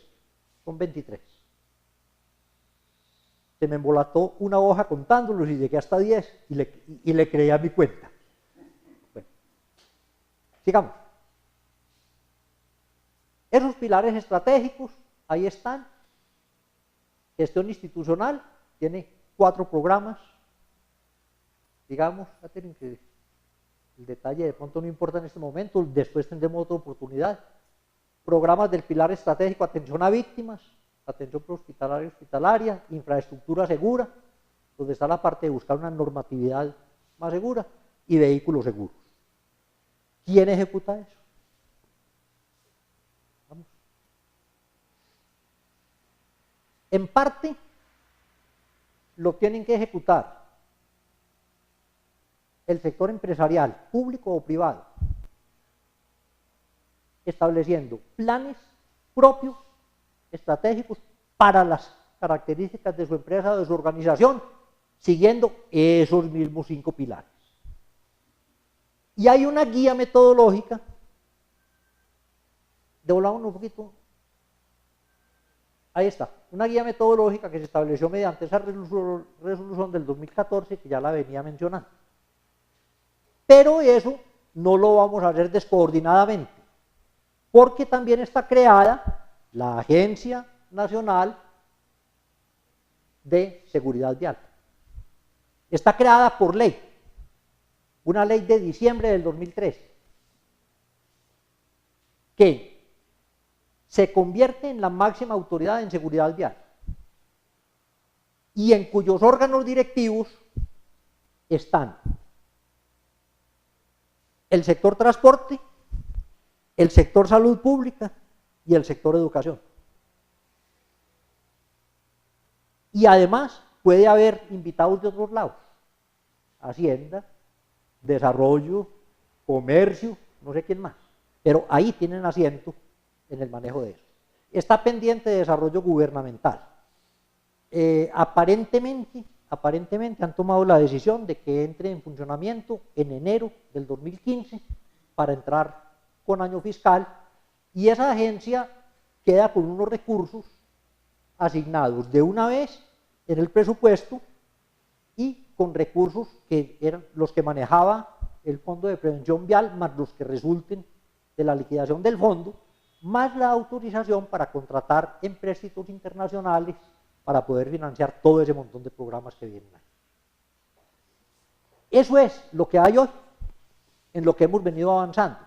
son 23. Se me embolató una hoja contándolos y llegué hasta 10 y le creí a mi cuenta. Bueno, sigamos. Esos pilares estratégicos, ahí están. Gestión institucional, tiene 4 programas. Digamos, el detalle de pronto no importa en este momento, después tendremos otra oportunidad. Programas del pilar estratégico, atención a víctimas, atención prehospitalaria y hospitalaria, infraestructura segura, donde está la parte de buscar una normatividad más segura, y vehículos seguros. ¿Quién ejecuta eso? Vamos. En parte, lo tienen que ejecutar el sector empresarial, público o privado, estableciendo planes propios, estratégicos, para las características de su empresa o de su organización, siguiendo esos mismos 5 pilares. Y hay una guía metodológica, devolvamos un poquito, ahí está, una guía metodológica que se estableció mediante esa resolución del 2014 que ya la venía mencionando. Pero eso no lo vamos a hacer descoordinadamente, porque también está creada la Agencia Nacional de Seguridad Vial. Está creada por ley, una ley de diciembre del 2013, que se convierte en la máxima autoridad en seguridad vial y en cuyos órganos directivos están el sector transporte, el sector salud pública y el sector educación. Y además puede haber invitados de otros lados, Hacienda, Desarrollo, Comercio, no sé quién más, pero ahí tienen asiento en el manejo de eso. Está pendiente de desarrollo gubernamental. Aparentemente han tomado la decisión de que entre en funcionamiento en enero del 2015 para entrar con año fiscal, y esa agencia queda con unos recursos asignados de una vez en el presupuesto y con recursos que eran los que manejaba el Fondo de Prevención Vial, más los que resulten de la liquidación del fondo, más la autorización para contratar empréstitos internacionales para poder financiar todo ese montón de programas que vienen ahí. Eso es lo que hay hoy, en lo que hemos venido avanzando.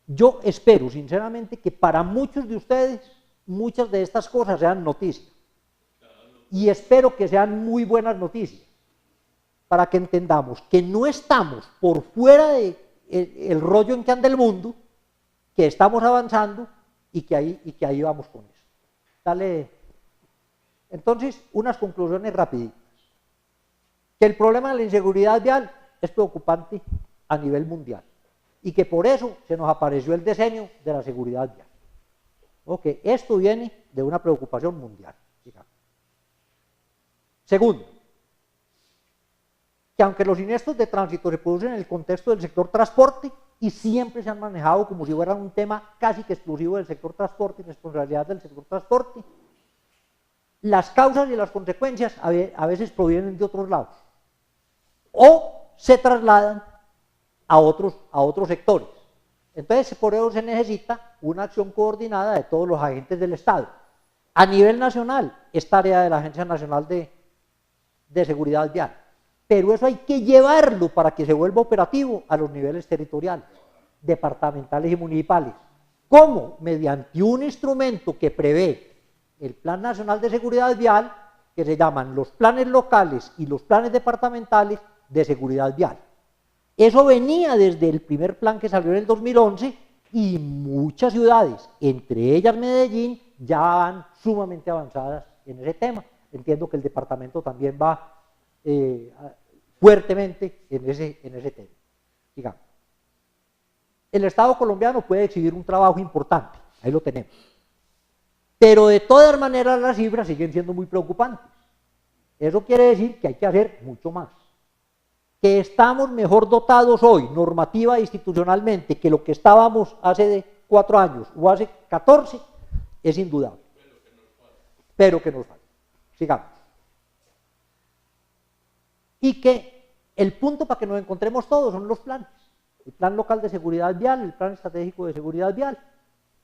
Yo espero sinceramente que para muchos de ustedes muchas de estas cosas sean noticias, y espero que sean muy buenas noticias, para que entendamos que no estamos por fuera del rollo en que anda el mundo, que estamos avanzando y que ahí vamos con eso. Dale. Entonces, unas conclusiones rapiditas. Que el problema de la inseguridad vial es preocupante a nivel mundial y que por eso se nos apareció el diseño de la seguridad vial. Ok, esto viene de una preocupación mundial, digamos. Segundo, que aunque los siniestros de tránsito se producen en el contexto del sector transporte y siempre se han manejado como si fueran un tema casi que exclusivo del sector transporte y responsabilidad del sector transporte, las causas y las consecuencias a veces provienen de otros lados o se trasladan a otros sectores. Entonces, por eso se necesita una acción coordinada de todos los agentes del Estado. A nivel nacional, es tarea de la Agencia Nacional de Seguridad Vial, pero eso hay que llevarlo para que se vuelva operativo a los niveles territoriales, departamentales y municipales. ¿Cómo? Mediante un instrumento que prevé el Plan Nacional de Seguridad Vial, que se llaman los planes locales y los planes departamentales de seguridad vial. Eso venía desde el primer plan que salió en el 2011 y muchas ciudades, entre ellas Medellín, ya van sumamente avanzadas en ese tema. Entiendo que el departamento también va fuertemente en ese tema. Digamos, el Estado colombiano puede exhibir un trabajo importante, ahí lo tenemos. Pero de todas maneras las cifras siguen siendo muy preocupantes. Eso quiere decir que hay que hacer mucho más. Que estamos mejor dotados hoy, normativa e institucionalmente, que lo que estábamos hace 4 años o hace 14, es indudable. Pero que nos falta. Sigamos. Y que el punto para que nos encontremos todos son los planes. El plan local de seguridad vial, el plan estratégico de seguridad vial,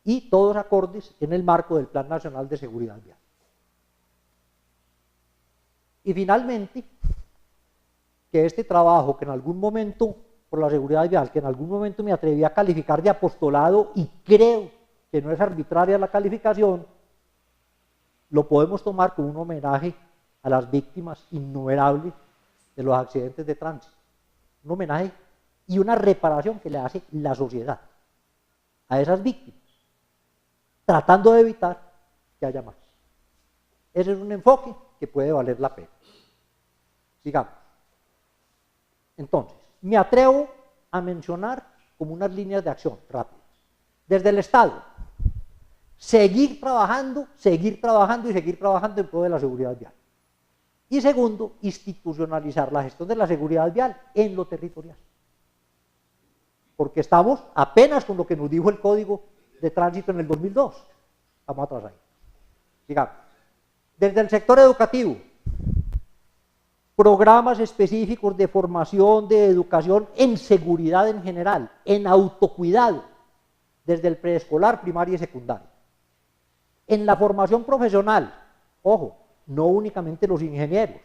y todos acordes en el marco del Plan Nacional de Seguridad Vial. Y finalmente, que este trabajo que en algún momento, por la seguridad vial, que en algún momento me atreví a calificar de apostolado y creo que no es arbitraria la calificación, lo podemos tomar como un homenaje a las víctimas innumerables de los accidentes de tránsito. Un homenaje y una reparación que le hace la sociedad a esas víctimas, tratando de evitar que haya más. Ese es un enfoque que puede valer la pena. Sigamos. Entonces, me atrevo a mencionar como unas líneas de acción rápidas. Desde el Estado, seguir trabajando y seguir trabajando en pro de la seguridad vial. Y segundo, institucionalizar la gestión de la seguridad vial en lo territorial. Porque estamos apenas con lo que nos dijo el Código de Tránsito en el 2002. Estamos atrás ahí. Sigamos. Desde el sector educativo, programas específicos de formación, de educación en seguridad en general, en autocuidado, desde el preescolar, primaria y secundaria. En la formación profesional, ojo, no únicamente los ingenieros,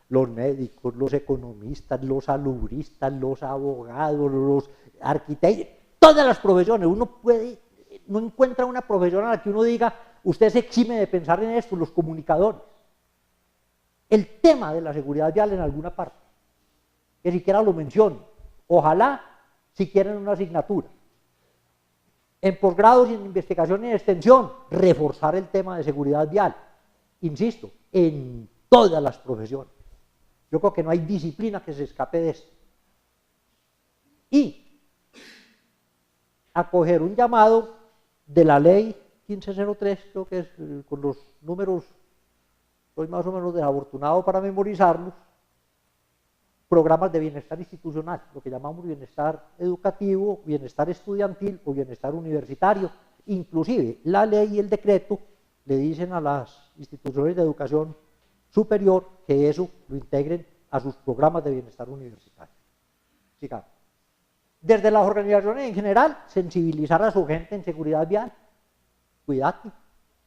los médicos, los economistas, los salubristas, los abogados, los arquitectos, todas las profesiones. Uno no encuentra una profesión a la que uno diga, usted se exime de pensar en esto, los comunicadores. El tema de la seguridad vial en alguna parte, que siquiera lo menciono, ojalá si quieren una asignatura. En posgrados y en investigación y en extensión, reforzar el tema de seguridad vial, insisto, en todas las profesiones. Yo creo que no hay disciplina que se escape de esto. Y acoger un llamado de la ley 1503, creo que es con los números, soy más o menos desafortunado para memorizarlos, programas de bienestar institucional, lo que llamamos bienestar educativo, bienestar estudiantil o bienestar universitario. Inclusive la ley y el decreto le dicen a las instituciones de educación superior que eso lo integren a sus programas de bienestar universitario. Sigamos. Desde las organizaciones en general, sensibilizar a su gente en seguridad vial. Cuídate,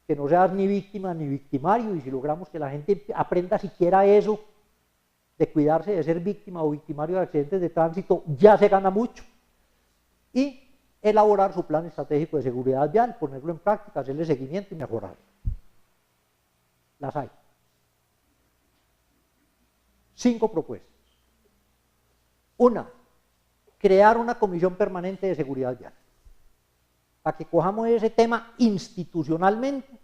que no seas ni víctima ni victimario, y si logramos que la gente aprenda siquiera eso, de cuidarse de ser víctima o victimario de accidentes de tránsito, ya se gana mucho. Y elaborar su plan estratégico de seguridad vial, ponerlo en práctica, hacerle seguimiento y mejorarlo. Las hay. 5 propuestas. Una, crear una comisión permanente de seguridad vial, para que cojamos ese tema institucionalmente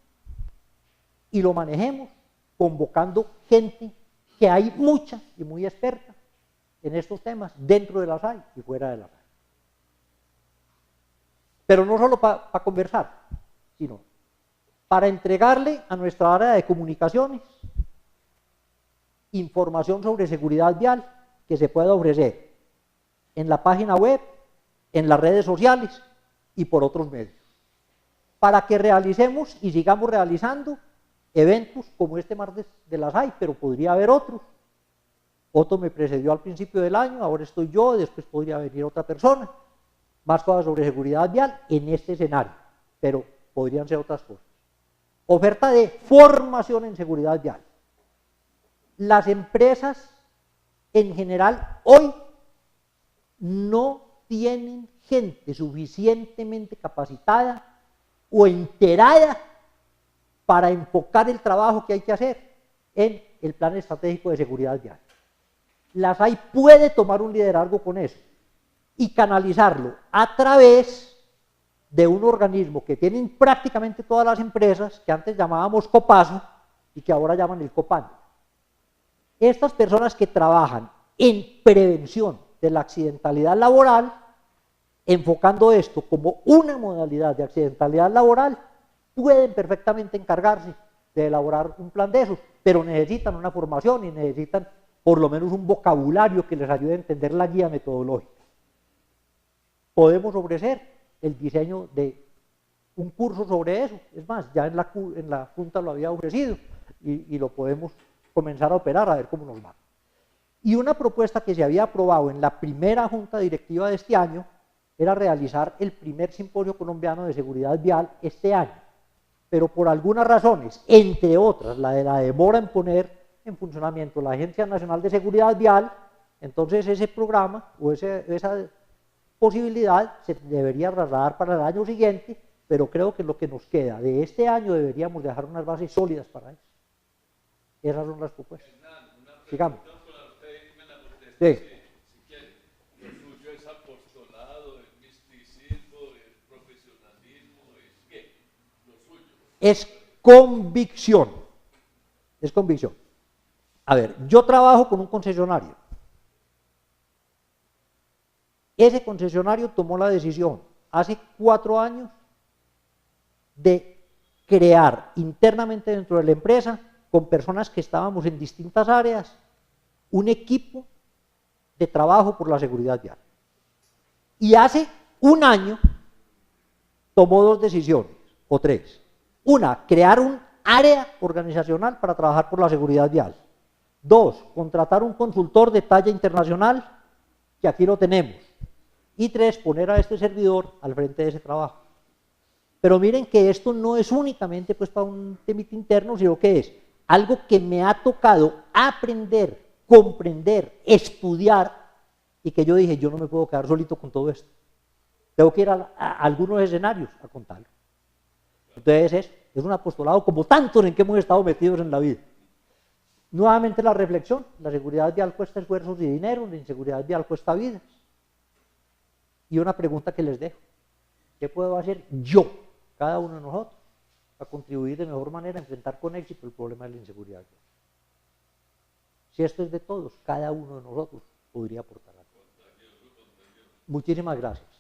y lo manejemos convocando gente que hay mucha y muy experta en estos temas dentro de la SAI y fuera de la SAI. Pero no solo para conversar, sino para entregarle a nuestra área de comunicaciones información sobre seguridad vial que se pueda ofrecer en la página web, en las redes sociales y por otros medios, para que realicemos y sigamos realizando eventos como este martes de las SAI, pero podría haber otros. Otto me precedió al principio del año, ahora estoy yo, después podría venir otra persona. Más cosas sobre seguridad vial en este escenario, pero podrían ser otras cosas. Oferta de formación en seguridad vial. Las empresas en general hoy no tienen gente suficientemente capacitada o enterada para enfocar el trabajo que hay que hacer en el plan estratégico de seguridad vial. La SAI puede tomar un liderazgo con eso y canalizarlo a través de un organismo que tienen prácticamente todas las empresas, que antes llamábamos Copaso y que ahora llaman el Copan. Estas personas que trabajan en prevención de la accidentalidad laboral, enfocando esto como una modalidad de accidentalidad laboral, pueden perfectamente encargarse de elaborar un plan de esos, pero necesitan una formación y necesitan por lo menos un vocabulario que les ayude a entender la guía metodológica. Podemos ofrecer el diseño de un curso sobre eso, es más, ya en la Junta lo había ofrecido y lo podemos comenzar a operar a ver cómo nos va. Y una propuesta que se había aprobado en la primera Junta Directiva de este año era realizar el primer simposio colombiano de seguridad vial este año, pero por algunas razones, entre otras la de la demora en poner en funcionamiento la Agencia Nacional de Seguridad Vial, entonces ese programa o esa posibilidad se debería trasladar para el año siguiente, pero creo que lo que nos queda de este año deberíamos dejar unas bases sólidas para eso. Esas son las propuestas. Sigamos. Sí. Si quiere. Lo suyo es apostolado, es misticismo, es profesionalismo, es qué, lo suyo. Es convicción. Es convicción. A ver, yo trabajo con un concesionario. Ese concesionario tomó la decisión hace 4 años de crear internamente dentro de la empresa, con personas que estábamos en distintas áreas, un equipo de trabajo por la seguridad vial. Y hace 1 año tomó 2 decisiones, o 3. Una, crear un área organizacional para trabajar por la seguridad vial. 2, contratar un consultor de talla internacional, que aquí lo tenemos. Y 3, poner a este servidor al frente de ese trabajo. Pero miren que esto no es únicamente pues para un tema interno, sino que es algo que me ha tocado aprender, comprender, estudiar, y que yo dije, yo no me puedo quedar solito con todo esto. Tengo que ir a algunos escenarios a contarlo. Entonces es un apostolado como tantos en que hemos estado metidos en la vida. Nuevamente la reflexión, la seguridad vial cuesta esfuerzos y dinero, la inseguridad vial cuesta vidas. Y una pregunta que les dejo, ¿qué puedo hacer yo, cada uno de nosotros, para contribuir de mejor manera a enfrentar con éxito el problema de la inseguridad vial? Si esto es de todos, cada uno de nosotros podría aportar algo. Muchísimas gracias.